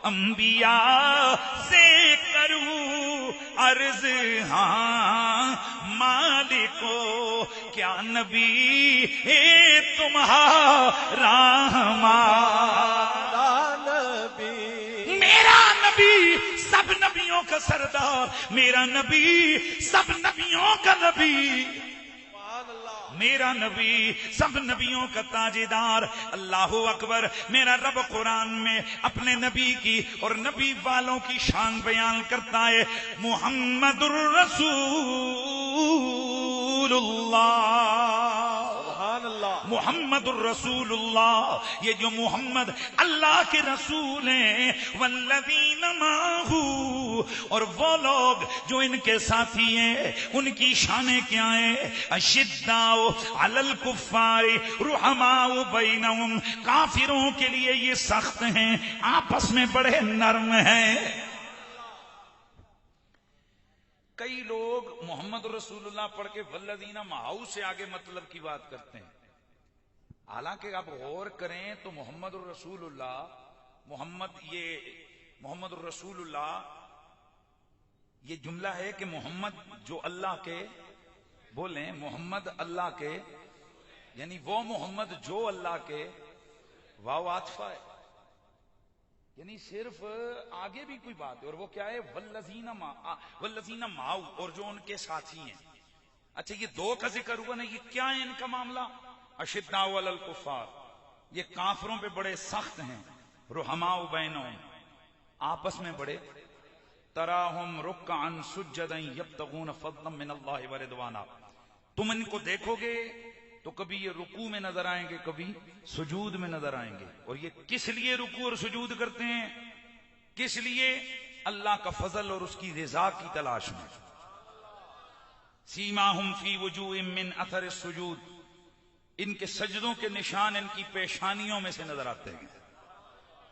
انبیاء سے کروں عرض ہاں مالکو، کیا نبی ہے تمہارا ہمارا نبی، میرا نبی سب نبیوں کا سردار، میرا نبی سب نبیوں کا نبی، میرا نبی سب نبیوں کا تاجدار۔ اللہ اکبر۔ میرا رب قرآن میں اپنے نبی کی اور نبی والوں کی شان بیان کرتا ہے، محمد الرسول اللہ، سبحان اللہ، محمد الرسول اللہ۔ یہ جو محمد اللہ کے رسول ہیں، والذین معہ، اور وہ لوگ جو ان کے ساتھی ہیں، ان کی شانیں کیا ہیں؟ اشداء علی الکفار رحماء بینہم، کافروں کے لیے یہ سخت ہیں، آپس میں بڑے نرم ہیں۔ کئی لوگ محمد رسول اللہ پڑھ کے والذین معہ سے آگے مطلب کی بات کرتے ہیں، حالانکہ آپ غور کریں تو محمد الرسول اللہ، محمد الرسول اللہ یہ جملہ ہے کہ محمد جو اللہ کے، بولیں محمد اللہ کے، یعنی وہ محمد جو اللہ کے، واو عاطفہ ہے، یعنی صرف آگے بھی کوئی بات ہے، اور وہ کیا ہے؟ والذین معہ، اور جو ان کے ساتھی ہیں۔ اچھا یہ دو کا ذکر ہوا نا، یہ کیا ہے ان کا معاملہ؟ اشداء علی الکفار، یہ کافروں پہ بڑے سخت ہیں، رحماء بینہم، آپس میں بڑے، تراہم رکعا سجدا یبتغون فضلا من اللہ ورضوانا، تم ان کو دیکھو گے تو کبھی یہ رکوع میں نظر آئیں گے، کبھی سجود میں نظر آئیں گے۔ اور یہ کس لیے رکوع اور سجود کرتے ہیں؟ کس لیے؟ اللہ کا فضل اور اس کی رضا کی تلاش میں۔ سیماہم فی وجوہہم من اثر السجود، ان کے سجدوں کے نشان ان کی پیشانیوں میں سے نظر آتے ہیں۔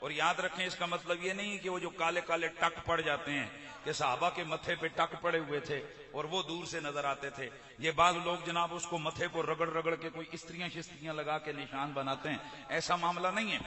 اور یاد رکھیں اس کا مطلب یہ نہیں کہ وہ جو کالے کالے ٹک پڑ جاتے ہیں کہ صحابہ کے متھے پہ ٹک پڑے ہوئے تھے اور وہ دور سے نظر آتے تھے، یہ بعض لوگ جناب اس کو متھے کو رگڑ رگڑ کے کوئی استریاں شستریاں لگا کے نشان بناتے ہیں، ایسا معاملہ نہیں ہے۔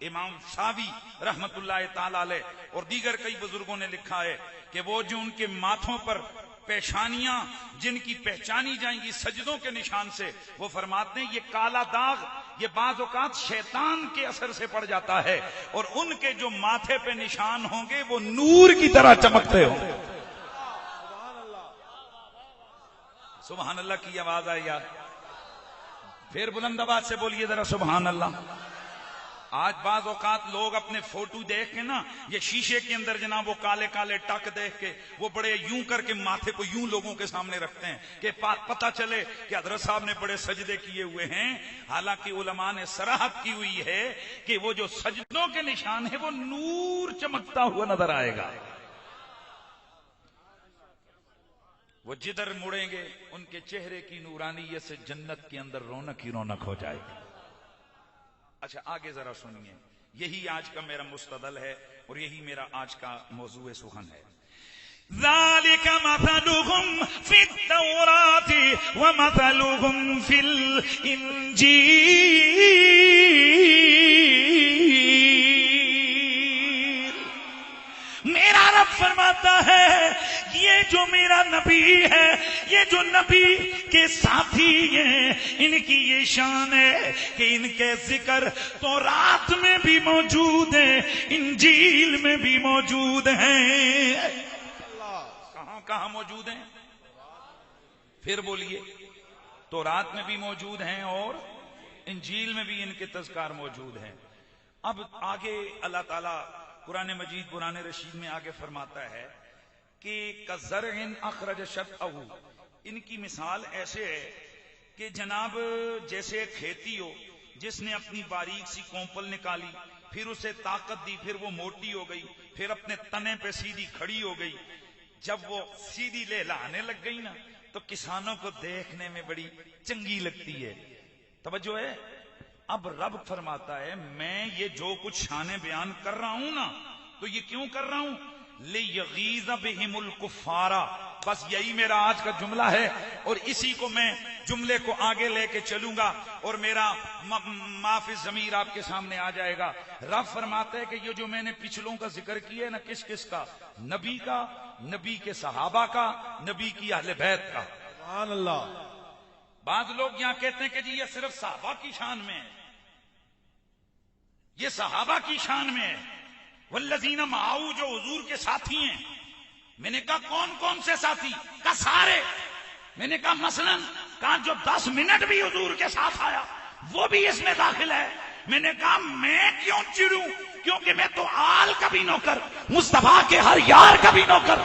امام شاوی رحمت اللہ تعالی علیہ اور دیگر کئی بزرگوں نے لکھا ہے کہ وہ جو ان کے ماتھوں پر پیشانیاں جن کی پہچانی جائیں گی سجدوں کے نشان سے، وہ فرماتے ہیں یہ کالا داغ یہ بعض اوقات شیطان کے اثر سے پڑ جاتا ہے، اور ان کے جو ماتھے پہ نشان ہوں گے وہ نور کی طرح چمکتے ہوں گے۔ سبحان اللہ کی آواز آئی یار، پھر بلند آواز سے بولیے ذرا سبحان اللہ۔ آج بعض اوقات لوگ اپنے فوٹو دیکھ کے نا، یہ شیشے کے اندر جناب وہ کالے کالے ٹک دیکھ کے وہ بڑے یوں کر کے ماتھے کو یوں لوگوں کے سامنے رکھتے ہیں کہ پتہ چلے کہ حضرت صاحب نے بڑے سجدے کیے ہوئے ہیں، حالانکہ علماء نے صراحت کی ہوئی ہے کہ وہ جو سجدوں کے نشان ہے وہ نور چمکتا ہوا نظر آئے گا۔ وہ جدھر مڑیں گے ان کے چہرے کی نورانیت سے جنت کے اندر رونق ہی رونق ہو جائے گی۔ اچھا آگے ذرا سنیے، یہی آج کا میرا مستدل ہے اور یہی میرا آج کا موضوع سخن ہے۔ ذالک مثلهم فی التوراۃ ومثلهم فی الانجیل۔ میرا رب فرماتا ہے یہ جو میرا نبی ہے، یہ جو نبی کے ساتھی ہیں، ان کی یہ شان ہے کہ ان کے ذکر تورات میں بھی موجود ہیں، انجیل میں بھی موجود ہیں۔ کہاں کہاں موجود ہیں؟ پھر بولیے۔ تورات میں بھی موجود ہیں اور انجیل میں بھی ان کے تذکار موجود ہیں۔ اب آگے اللہ تعالیٰ قرآن مجید قرآن رشید میں آگے فرماتا ہے کہ کزرع اخرج شطأہ، ان کی مثال ایسے ہے کہ جناب جیسے کھیتی ہو جس نے اپنی باریک سی کونپل نکالی، پھر اسے طاقت دی، پھر وہ موٹی ہو گئی، پھر اپنے تنے پہ سیدھی کھڑی ہو گئی۔ جب وہ سیدھی لہلانے لگ گئی نا تو کسانوں کو دیکھنے میں بڑی چنگی لگتی ہے، توجہ ہے، اب رب فرماتا ہے میں یہ جو کچھ شان بیان کر رہا ہوں نا تو یہ کیوں کر رہا ہوں؟ لِيَغِيظَ بِهِمُ الْكُفَّارَ، بس یہی میرا آج کا جملہ ہے اور اسی کو میں جملے کو آگے لے کے چلوں گا اور میرا معافی ضمیر آپ کے سامنے آ جائے گا۔ رب فرماتا ہے کہ یہ جو میں نے پچھلوں کا ذکر کیا ہے نا، کس کس کا؟ نبی کا، نبی کے صحابہ کا، نبی کی اہل بیت کا۔ سبحان اللہ۔ بعض لوگ یہاں کہتے ہیں کہ جی یہ صرف صحابہ کی شان میں ہے، یہ صحابہ کی شان میں ہے، والذین معہ جو حضور کے ساتھی ہیں۔ میں نے کہا کون کون سے ساتھی؟ کہا سارے۔ میں نے کہا مثلاً کہا جو 10 منٹ بھی حضور کے ساتھ آیا وہ بھی اس میں داخل ہے۔ میں نے کہا میں کیوں چڑوں، کیونکہ میں تو آل کا بھی نوکر، مصطفیٰ کے ہر یار کا بھی نوکر،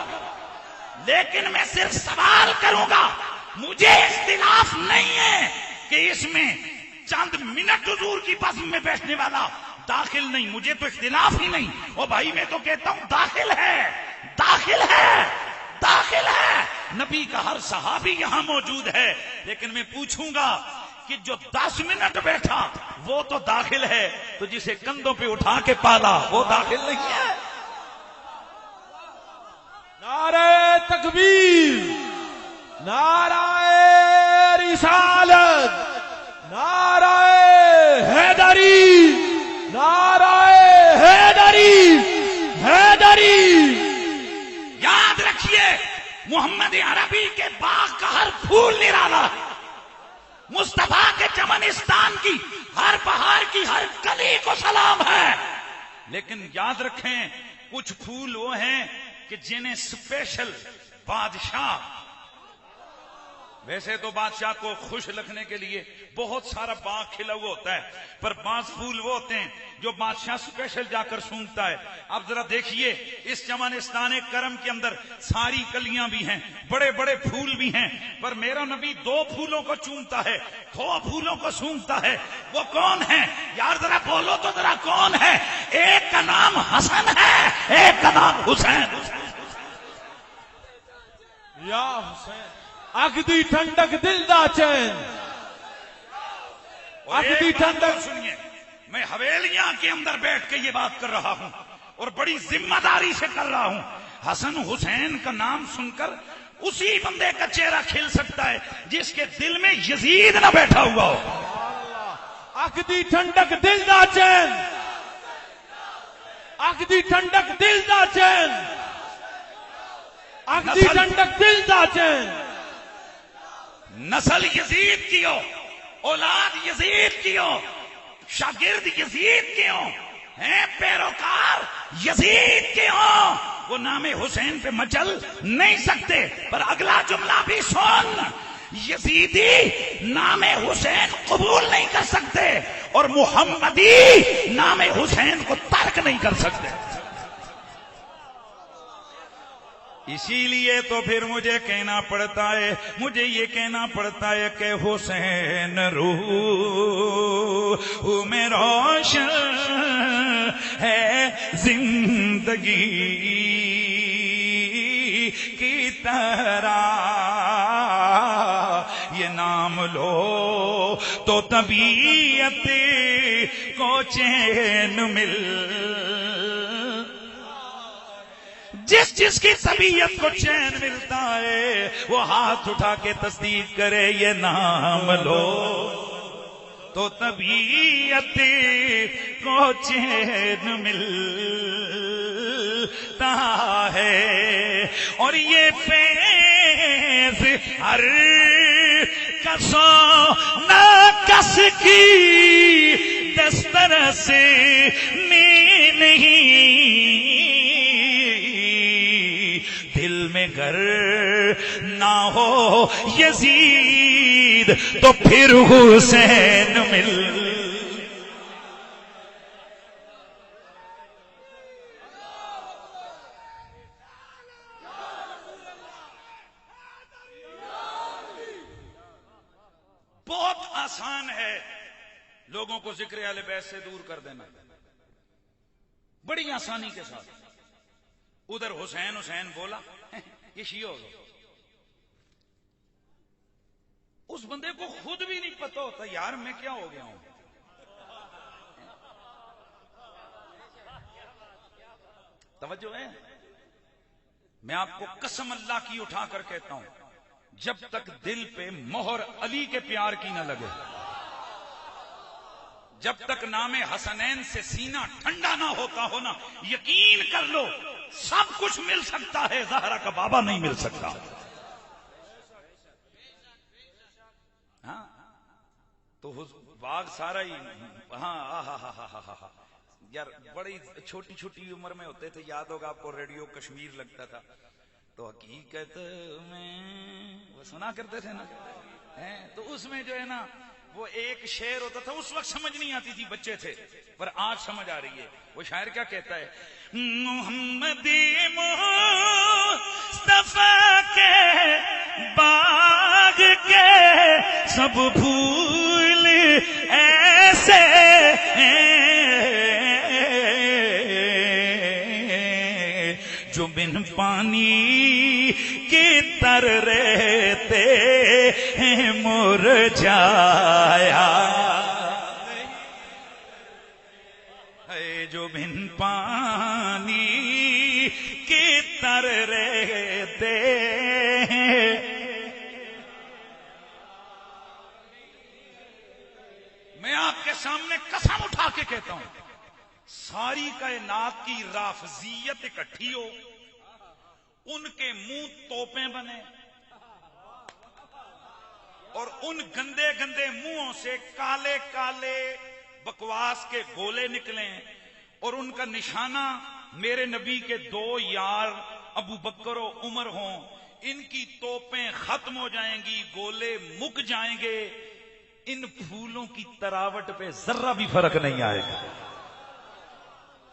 لیکن میں صرف سوال کروں گا، مجھے اختلاف نہیں ہے کہ اس میں چند منٹ حضور کی بزم میں بیٹھنے والا داخل نہیں، مجھے تو اختلاف ہی نہیں۔ او بھائی میں تو کہتا ہوں داخل ہے، داخل ہے، داخل ہے۔ نبی کا ہر صحابی یہاں موجود ہے، لیکن میں پوچھوں گا کہ جو 10 منٹ بیٹھا وہ تو داخل ہے، تو جسے کندھوں پہ اٹھا کے پالا وہ داخل نہیں ہے۔ نعرہ تکبیر، نعرہ رسالت، نعرہ حیدری، نعرہ حیدری، حیدری۔ یاد رکھیے محمد عربی کے باغ کا ہر پھول نرالا ہے، مصطفیٰ کے چمنستان کی ہر بہار کی ہر کلی کو سلام ہے، لیکن یاد رکھیں کچھ پھول وہ ہیں کہ جنہیں اسپیشل بادشاہ، ویسے تو بادشاہ کو خوش رکھنے کے لیے بہت سارا باغ کھلا ہوا ہوتا ہے، پر بعض پھول وہ ہوتے ہیں جو بادشاہ اسپیشل جا کر سونگتا ہے۔ اب ذرا دیکھیے اس چمنستان کرم کے اندر ساری کلیاں بھی ہیں، بڑے بڑے پھول بھی ہیں، پر میرا نبی 2 پھولوں کو چومتا ہے، 2 پھولوں کو سونگتا ہے۔ وہ کون ہے یار؟ ذرا بولو تو ذرا کون ہے؟ ایک کا نام حسن ہے، ایک کا نام حسین۔ یا حسین اگ دی ٹھنڈک دل دا چین، اگ دی ٹھنڈک۔ سنیے، میں حویلیاں کے اندر بیٹھ کے یہ بات کر رہا ہوں اور بڑی ذمہ داری سے کر رہا ہوں۔ حسن حسین کا نام سن کر اسی بندے کا چہرہ کھل سکتا ہے جس کے دل میں یزید نہ بیٹھا ہوا ہو۔ اگ دی ٹھنڈک دل دا چین، اگ دی ٹھنڈک دل دا چین، اگ دی ٹھنڈک دل دا چین۔ نسل یزید کی ہو، اولاد یزید کی ہو، شاگرد یزید کے ہوں، ہیں پیروکار یزید کے ہوں، وہ نام حسین پہ مچل نہیں سکتے۔ پر اگلا جملہ بھی سن، یزیدی نام حسین قبول نہیں کر سکتے اور محمدی نام حسین کو ترک نہیں کر سکتے۔ اسی لیے تو پھر مجھے کہنا پڑتا ہے، مجھے یہ کہنا پڑتا ہے کہ حسین روح میں روشن ہے زندگی کی طرح، یہ نام لو تو طبیعت کو چین مل، جس جس کی طبیعت کو چین ملتا ہے وہ ہاتھ اٹھا کے تصدیق کرے، یہ نام لو تو طبیعت کو چین ملتا ہے، اور یہ فیض ہر کسو نہ کس کی دسترس میں نہیں، دل میں گر نہ ہو یزید تو پھر حسین مل۔ بہت آسان ہے لوگوں کو ذکر اہل بیت سے دور کر دینا، بڑی آسانی کے ساتھ۔ ادھر حسین حسین بولا، یہ شیعہ ہو گیا۔ اس بندے کو خود بھی نہیں پتا ہوتا یار میں کیا ہو گیا ہوں، توجہ ہے؟ میں آپ کو قسم اللہ کی اٹھا کر کہتا ہوں، جب تک دل پہ مہر علی کے پیار کی نہ لگے، جب تک نام حسنین سے سینہ ٹھنڈا نہ ہوتا ہو نا، یقین کر لو سب کچھ مل سکتا ہے، زہرا کا بابا نہیں مل سکتا۔ ہاں تو باغ سارا ہی، ہاں یار بڑی چھوٹی چھوٹی عمر میں ہوتے تھے، یاد ہوگا آپ کو، ریڈیو کشمیر لگتا تھا تو حقیقت میں وہ سنا کرتے تھے نا، تو اس میں جو ہے نا وہ ایک شعر ہوتا تھا، اس وقت سمجھ نہیں آتی تھی، بچے تھے، پر آج سمجھ آ رہی ہے۔ وہ شاعر کیا کہتا ہے؟ محمدی مصطفیٰ کے باغ کے سب پھول ایسے جو بن پانی کی تر رہتے ہیں مرجھایا، جو بن پانی کی تر رہتے ہیں۔ میں آپ کے سامنے قسم اٹھا کے کہتا ہوں، ساری کائنات کی رافضیت اکٹھی ہو، ان کے منہ توپیں بنے اور ان گندے گندے منہوں سے کالے کالے بکواس کے گولے نکلیں، اور ان کا نشانہ میرے نبی کے دو یار ابو بکر و عمر ہوں، ان کی توپیں ختم ہو جائیں گی، گولے مک جائیں گے، ان پھولوں کی تراوٹ پہ ذرہ بھی فرق نہیں آئے گا۔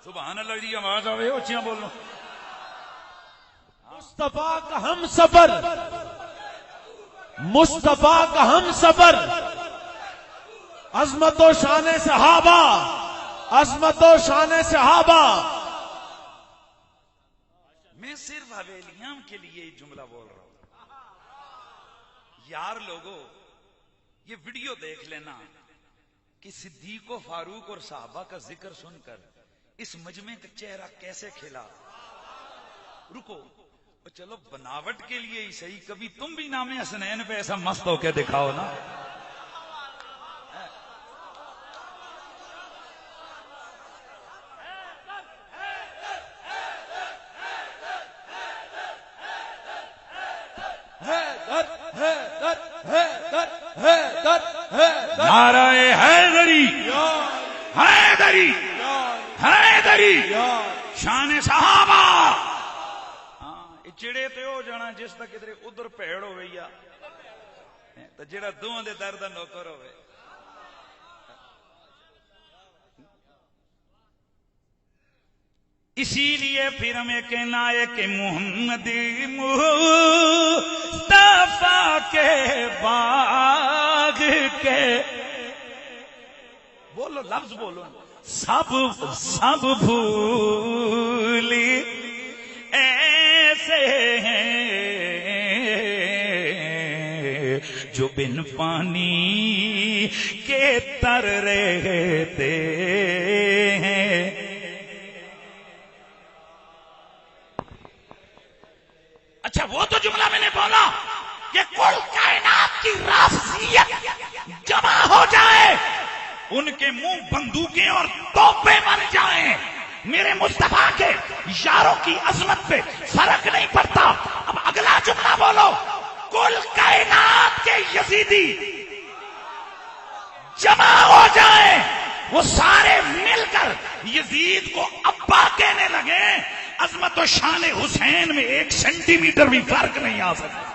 سبحان اللہ جی، آواز آوے اچھیاں بولو۔ مصطفیٰ کا ہم سفر، مصطفیٰ کا ہم سفر، عظمت و شان صحابہ، عظمت و شان صحابہ۔ میں صرف حویلیاں کے لیے یہ جملہ بول رہا ہوں۔ یار لوگوں، یہ ویڈیو دیکھ لینا کہ صدیق و فاروق اور صحابہ کا ذکر سن کر اس مجمع کا چہرہ کیسے کھلا۔ رکو، چلو بناوٹ کے لیے ہی صحیح، کبھی تم بھی نام حسنین پہ ایسا مست ہو کے دکھاؤ نا۔ نعرہ حیدری، حیدری، حیدری، شان صحابہ۔ چڑے تے ہو جانا جس تک ادھر ادھر پیڑ ہوئے یا تو جڑا دونوں دے درد نوکر ہوئے۔ اسی لیے پھر ہمیں کہنا ہے کہ محمد مصطفیٰ کے باغ کے، بولو لفظ بولو، سب سب پھول ایسے ہیں جو بن پانی کے تر رہتے ہیں۔ اچھا وہ تو جملہ میں نے بولا کہ کل کائنات کی رافضیت جمع ہو جائے، ان کے منہ بندوقیں اور توپیں بن جائیں، میرے مصطفیٰ کے یاروں کی عظمت پہ فرق نہیں پڑتا۔ اب اگلا جملہ بولو، کل کائنات کے یزیدی جمع ہو جائیں، وہ سارے مل کر یزید کو ابا کہنے لگے، عظمت و شان حسین میں 1 سینٹی میٹر بھی فرق نہیں آ سکتا۔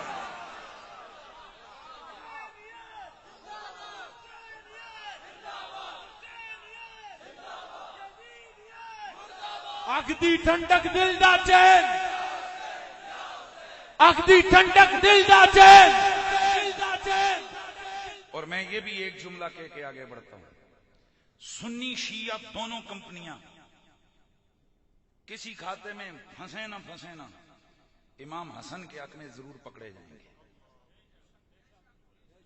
اگدی ٹھنڈک دل دا چین، اگدی ٹھنڈک دل دا چین۔ اور میں یہ بھی ایک جملہ کہہ کے آگے بڑھتا ہوں، سنی شیعہ دونوں کمپنیاں کسی کھاتے میں پھنسے نہ پھنسے نہ امام حسن کے حق میں ضرور پکڑے جائیں گے۔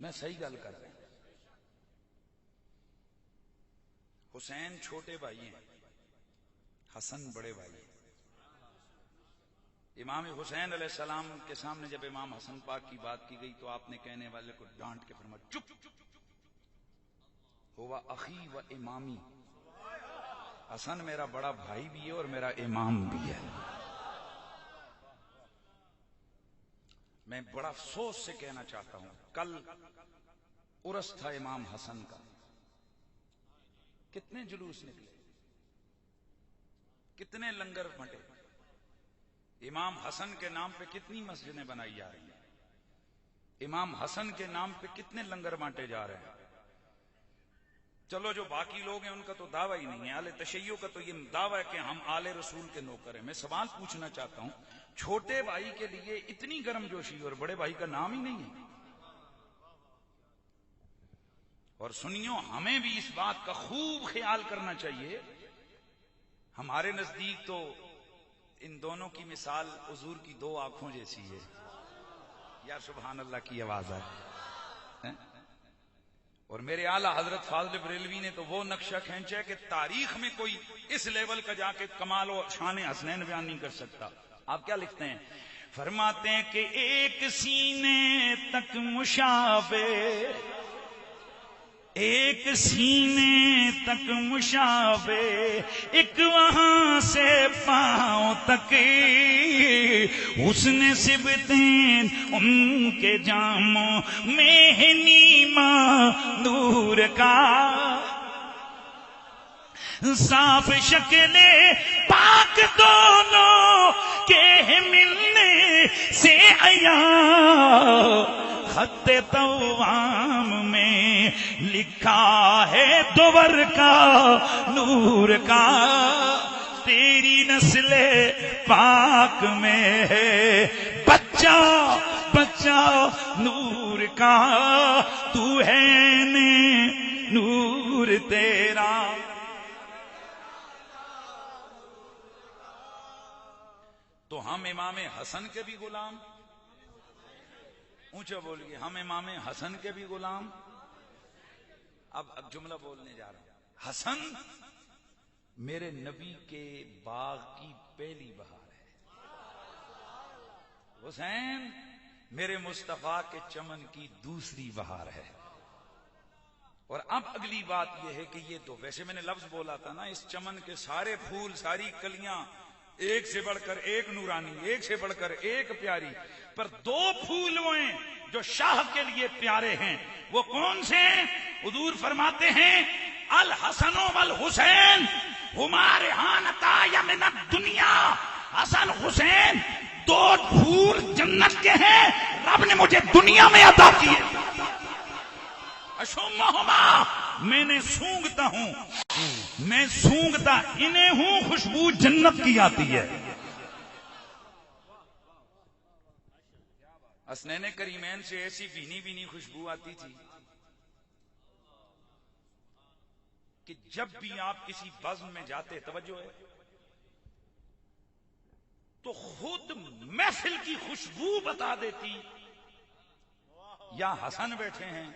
میں صحیح گل کر رہا ہوں۔ حسین چھوٹے بھائی ہیں، حسن بڑے بھائی ہیں۔ امام حسین علیہ السلام کے سامنے جب امام حسن پاک کی بات کی گئی تو آپ نے کہنے والے کو ڈانٹ کے فرمایا چپ، ہوا اخی و امامی، حسن میرا بڑا بھائی بھی ہے اور میرا امام بھی ہے۔ میں بڑا افسوس سے کہنا چاہتا ہوں، کل عرس تھا امام حسن کا، کتنے جلوس نکلے، کتنے لنگر بٹے، امام حسن کے نام پہ کتنی مسجدیں بنائی جا رہی ہیں، امام حسن کے نام پہ کتنے لنگر بانٹے جا رہے ہیں۔ چلو جو باقی لوگ ہیں ان کا تو دعویٰ ہی نہیں ہے، اہل تشیع کا تو یہ دعویٰ ہے کہ ہم آل رسول کے نوکر ہیں۔ میں سوال پوچھنا چاہتا ہوں، چھوٹے بھائی کے لیے اتنی گرم جوشی اور بڑے بھائی کا نام ہی نہیں ہے؟ اور سنیو، ہمیں بھی اس بات کا خوب خیال کرنا چاہیے، ہمارے نزدیک تو ان دونوں کی مثال حضور کی دو آنکھوں جیسی ہے۔ یا سبحان اللہ کی آواز آئے۔ اور میرے اعلیٰ حضرت فاضل بریلوی نے تو وہ نقشہ کھینچا کہ تاریخ میں کوئی اس لیول کا جا کے کمال و شان حسنین بیان نہیں کر سکتا۔ آپ کیا لکھتے ہیں؟ فرماتے ہیں کہ ایک سینے تک مشابہ، ایک سینے تک مشابہ، ایک وہاں سے پاؤں تک، حسن سبتین ان کے جاموں میں ہے نیما نور کا، صاف شکل پاک دونوں کے ملنے سے عیاں، خط توام میں لکھا ہے دوبر کا نور کا، تیری نسل پاک میں ہے بچہ بچہ نور کا، تو ہے نور تیرا۔ تو ہم امام حسن کے بھی غلام، اونچا بولیے، ہم امام حسن کے بھی غلام۔ اب جملہ بولنے جا رہا ہوں، حسن میرے نبی کے باغ کی پہلی بہار ہے، حسین میرے مصطفیٰ کے چمن کی دوسری بہار ہے۔ اور اب اگلی بات یہ ہے کہ یہ تو ویسے میں نے لفظ بولا تھا نا، اس چمن کے سارے پھول، ساری کلیاں ایک سے بڑھ کر ایک نورانی، ایک سے بڑھ کر ایک پیاری، پر دو پھول وہ ہیں جو شاہ کے لیے پیارے ہیں۔ وہ کون سے ہیں؟ حضور فرماتے ہیں الحسن والحسین ہما ریحان عطایا من الدنیا، حسن حسین دو پھول جنت کے ہیں، رب نے مجھے دنیا میں عطا کیے۔ اشمہما، میں نے سونگتا ہوں، میں سونگتا انہیں ہوں، خوشبو جنت کی آتی ہے۔ حسنین کریمین سے ایسی بھینی بھینی خوشبو آتی تھی کہ جب بھی آپ کسی بزم میں جاتے، توجہ ہے، تو خود محفل کی خوشبو بتا دیتی یا حسن بیٹھے ہیں۔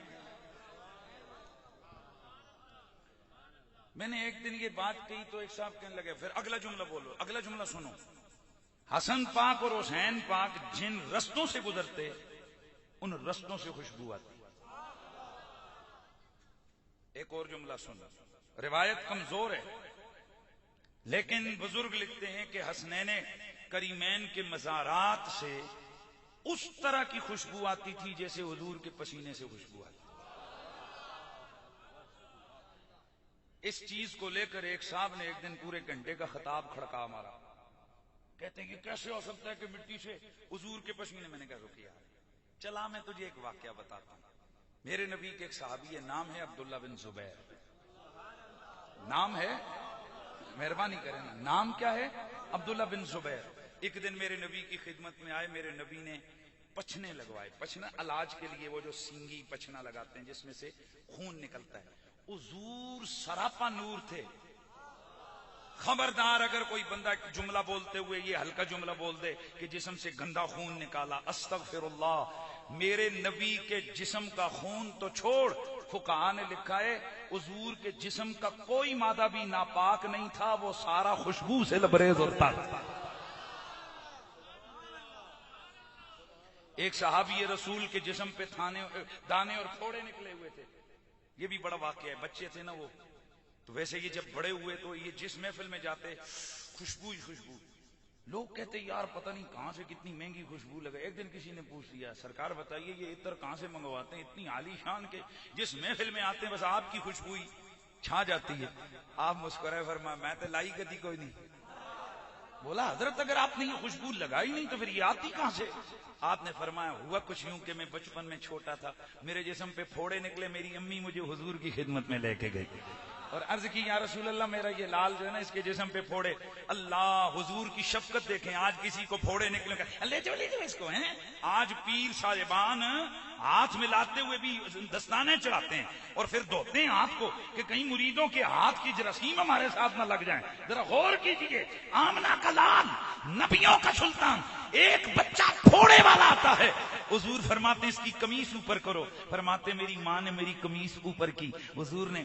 میں نے ایک دن یہ بات کہی تو ایک صاحب کہنے لگے پھر اگلا جملہ بولو، اگلا جملہ سنو۔ حسن پاک اور حسین پاک جن رستوں سے گزرتے ان رستوں سے خوشبو آتی۔ ایک اور جملہ سنو، روایت کمزور ہے لیکن بزرگ لکھتے ہیں کہ حسنین کریمین کے مزارات سے اس طرح کی خوشبو آتی تھی جیسے حضور کے پسینے سے خوشبو آتی۔ اس چیز کو لے کر ایک صاحب نے ایک دن پورے گھنٹے کا خطاب کھڑکا مارا، کہتے ہیں کہ کیسے ہو سکتا ہے کہ مٹی سے حضور کے پسینے؟ میں نے کہا رکیا، چلا میں تجھے ایک واقعہ بتاتا ہوں۔ میرے نبی کے ایک صحابی ہے، نام ہے عبداللہ بن زبیر، نام ہے، مہربانی کریں نا، نام کیا ہے؟ عبداللہ بن زبیر۔ ایک دن میرے نبی کی خدمت میں آئے، میرے نبی نے پچھنے لگوائے، پچھنا علاج کے لیے وہ جو سینگی پچھنا لگاتے ہیں جس میں سے خون نکلتا ہے۔ حضور سراپا نور تھے، خبردار اگر کوئی بندہ جملہ بولتے ہوئے یہ ہلکا جملہ بول دے کہ جسم سے گندا خون نکالا، استغفر اللہ، میرے نبی کے جسم کا خون تو چھوڑ، فقہاء نے لکھا ہے حضور کے جسم کا کوئی مادہ بھی ناپاک نہیں تھا، وہ سارا خوشبو سے لبریز ہوتا تھا۔ ایک صحابی رسول کے جسم پہ دانے اور پھوڑے نکلے ہوئے تھے. یہ بھی بڑا واقعہ ہے. بچے تھے نا وہ, تو ویسے یہ جب بڑے ہوئے تو یہ جس محفل میں جاتے خوشبو لوگ کہتے یار پتہ نہیں کہاں سے کتنی مہنگی خوشبو لگا. ایک دن کسی نے پوچھ لیا سرکار بتائیے یہ عطر کہاں سے منگواتے ہیں, اتنی عالی شان کے جس محفل میں آتے ہیں بس آپ کی خوشبو ہی چھا جاتی ہے. آپ مسکرائے فرمایا میں تو لائی کدی کوئی نہیں. بولا حضرت اگر آپ نے یہ خوشبو لگائی نہیں تو پھر یہ آتی کہاں سے؟ آپ نے فرمایا ہوا کچھ یوں کہ میں بچپن میں چھوٹا تھا, میرے جسم پہ پھوڑے نکلے, میری امی مجھے حضور کی خدمت میں لے کے گئی اور عرض کی یا رسول اللہ میرا یہ لال جو ہے نا اس کے جسم پہ پھوڑے. اللہ حضور کی شفقت دیکھیں, آج کسی کو پھوڑے نکلے لے جاؤ اس کو ہیں. آج پیر صاحبان ہاتھ ملاتے ہوئے بھی دستانے چڑھاتے ہیں اور پھر دھوتے ہیں ہاتھ کو کہ کہیں مریدوں کے ہاتھ کی جراثیم ہمارے ساتھ نہ لگ جائیں. ذرا غور کیجئے, آمنہ کا لال, نبیوں کا سلطان, ایک بچہ پھوڑے والا آتا ہے. حضور فرماتے اس کی قمیص اوپر کرو. فرماتے میری ماں نے میری قمیص اوپر کی. حضور نے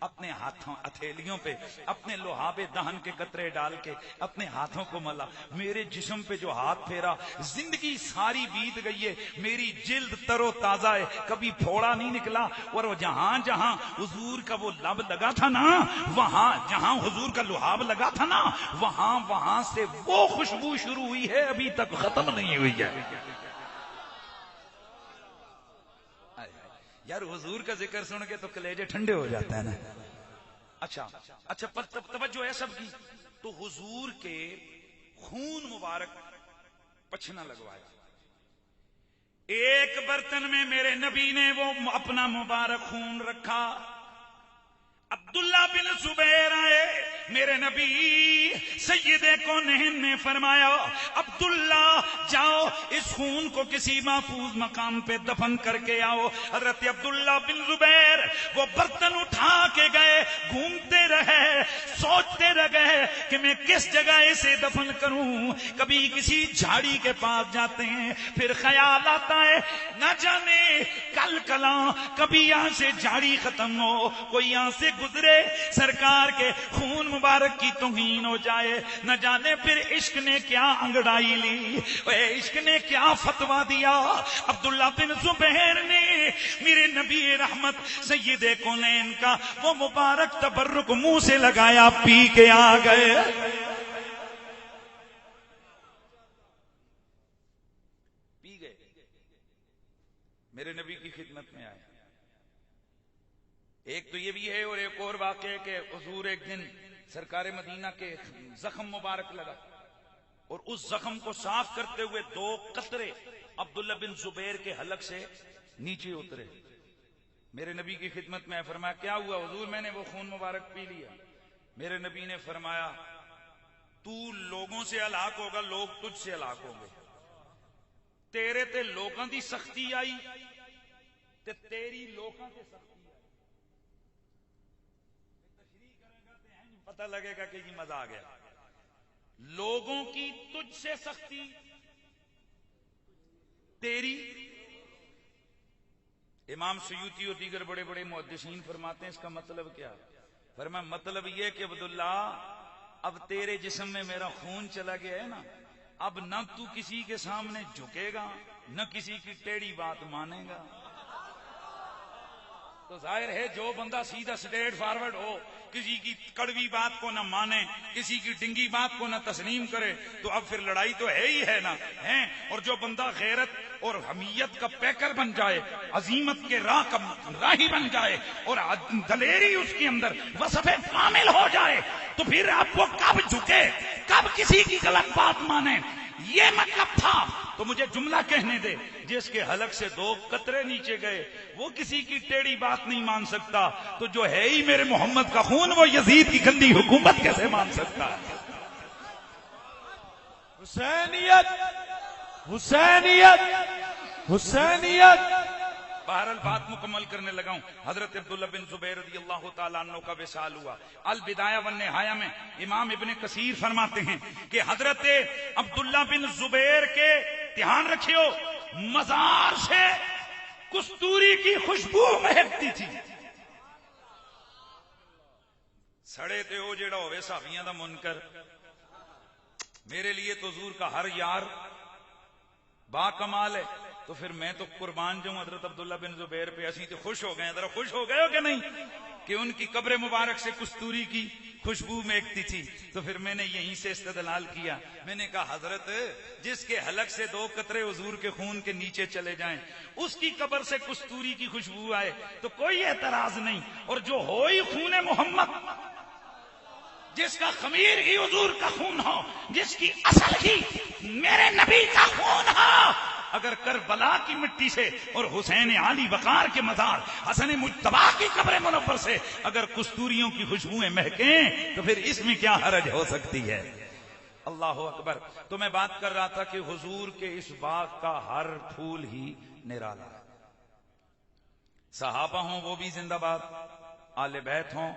اپنے ہاتھوں ہتھیلیوں پہ اپنے لوہاب دہن کے قطرے ڈال کے اپنے ہاتھوں کو ملا, میرے جسم پہ جو ہاتھ پھیرا زندگی ساری بیت گئی ہے, میری جلد تر و تازہ ہے, کبھی پھوڑا نہیں نکلا. اور جہاں جہاں حضور کا وہ لب لگا تھا نا, وہاں جہاں حضور کا لوہاب لگا تھا نا, وہاں سے وہ خوشبو شروع ہوئی ہے, ابھی تک ختم نہیں ہوئی ہے. یار حضور کا ذکر سن کے تو کلیجے ٹھنڈے ہو جاتا ہے نا. اچھا توجہ ہے سب کی. تو حضور کے خون مبارک پچھنا لگوایا. ایک برتن میں میرے نبی نے وہ اپنا مبارک خون رکھا. عبداللہ بن زبیر آئے, میرے نبی سید کونین نے فرمایا عبداللہ جاؤ اس خون کو کسی محفوظ مقام پہ دفن کر کے آؤ. حضرت عبداللہ بن زبیر وہ برتن اٹھا کے گئے, گھومتے رہے, سوچتے رہے کہ میں کس جگہ اسے دفن کروں. کبھی کسی جھاڑی کے پاس جاتے ہیں, پھر خیال آتا ہے نہ جانے کل کلاں کبھی یہاں سے جھاڑی ختم ہو, کوئی یہاں سے گزرے سرکار کے خون مبارک کی توہین ہو جائے, نہ جانے پھر عشق نے کیا انگڑائی لی, عشق نے کیا فتوا دیا. عبداللہ بن زبیر نے میرے نبی رحمت سید کونین کا وہ مبارک تبرک منہ سے لگایا, پی کے آ گئے. پی گئے, میرے نبی کی خدمت میں آئے. ایک تو یہ بھی ہے اور ایک اور واقعہ کہ حضور ایک دن سرکار مدینہ کے زخم مبارک لگا اور اس زخم کو صاف کرتے ہوئے 2 قطرے عبداللہ بن زبیر کے حلق سے نیچے اترے. میرے نبی کی خدمت میں فرمایا کیا ہوا حضور؟ میں نے وہ خون مبارک پی لیا. میرے نبی نے فرمایا تو لوگوں سے ہلاک ہوگا, لوگ تجھ سے ہلاک ہوں گے. تیرے تے لوگوں دی سختی آئی تے تیری لوگوں تے سختی پتہ لگے گا کہ یہ مزہ آ گیا. لوگوں کی تجھ سے سختی, تیری. امام سیوطی اور دیگر بڑے بڑے محدثین فرماتے ہیں اس کا مطلب کیا؟ فرمایا مطلب یہ کہ عبداللہ اب تیرے جسم میں میرا خون چلا گیا ہے نا, اب نہ تو کسی کے سامنے جھکے گا نہ کسی کی ٹیڑھی بات مانے گا. تو ظاہر ہے جو بندہ سیدھا سٹریٹ فارورڈ ہو, کسی کی کڑوی بات کو نہ مانے, کسی کی ڈنگی بات کو نہ تسلیم کرے, تو اب پھر لڑائی تو ہے ہی ہے نا. اور جو بندہ غیرت اور حمیت کا پیکر بن جائے, عظیمت کے راہ کا راہی بن جائے اور دلیری اس کے اندر وصف کامل ہو جائے, تو پھر اب وہ کب جھکے, کب کسی کی غلط بات مانے, یہ مطلب تھا. تو مجھے جملہ کہنے دے, جس کے حلق سے 2 قطرے نیچے گئے وہ کسی کی ٹیڑھی بات نہیں مان سکتا, تو جو ہے ہی میرے محمد کا خون وہ یزید کی گندی حکومت کیسے مان سکتا؟ حسینیت حسینیت حسینیت. بہرحال بات مکمل کرنے لگا ہوں. حضرت عبداللہ بن زبیر رضی اللہ تعالیٰ عنہ کا وصال ہوا. البدایہ والنہایہ میں امام ابن کثیر فرماتے ہیں کہ حضرت عبداللہ بن زبیر کے, دھیان رکھیو, مزار سے کستوری کی خوشبو مہکتی تھی. سڑے تے او جیڑا ہوئے صحابیاں دا منکر, میرے لیے تو حضور کا ہر یار با کمال ہے. تو پھر میں تو قربان جاؤں حضرت عبداللہ بن زبیر پہ. اسی تو خوش ہو گئے. ذرا خوش ہو گئے ہو کہ نہیں کہ ان کی قبر مبارک سے کستوری کی خوشبو مہکتی تھی. تو پھر میں نے یہیں سے استدلال کیا. میں نے کہا حضرت جس کے حلق سے 2 قطرے حضور کے خون کے نیچے چلے جائیں اس کی قبر سے کستوری کی خوشبو آئے تو کوئی اعتراض نہیں. اور جو ہو ہی خون محمد، جس کا خمیر ہی حضور کا خون ہو، جس کی اصل ہی میرے نبی کا خون ہو، اگر کربلا کی مٹی سے اور حسین علی وقار کے مزار حسن مجتبی کی قبر منور سے اگر کستوریوں کی خوشبوئیں مہکیں تو پھر اس میں کیا حرج ہو سکتی ہے؟ اللہ اکبر. تو میں بات کر رہا تھا کہ حضور کے اس باغ کا ہر پھول ہی نرالا ہے. صحابہ ہوں وہ بھی زندہ باد، آل بیت ہوں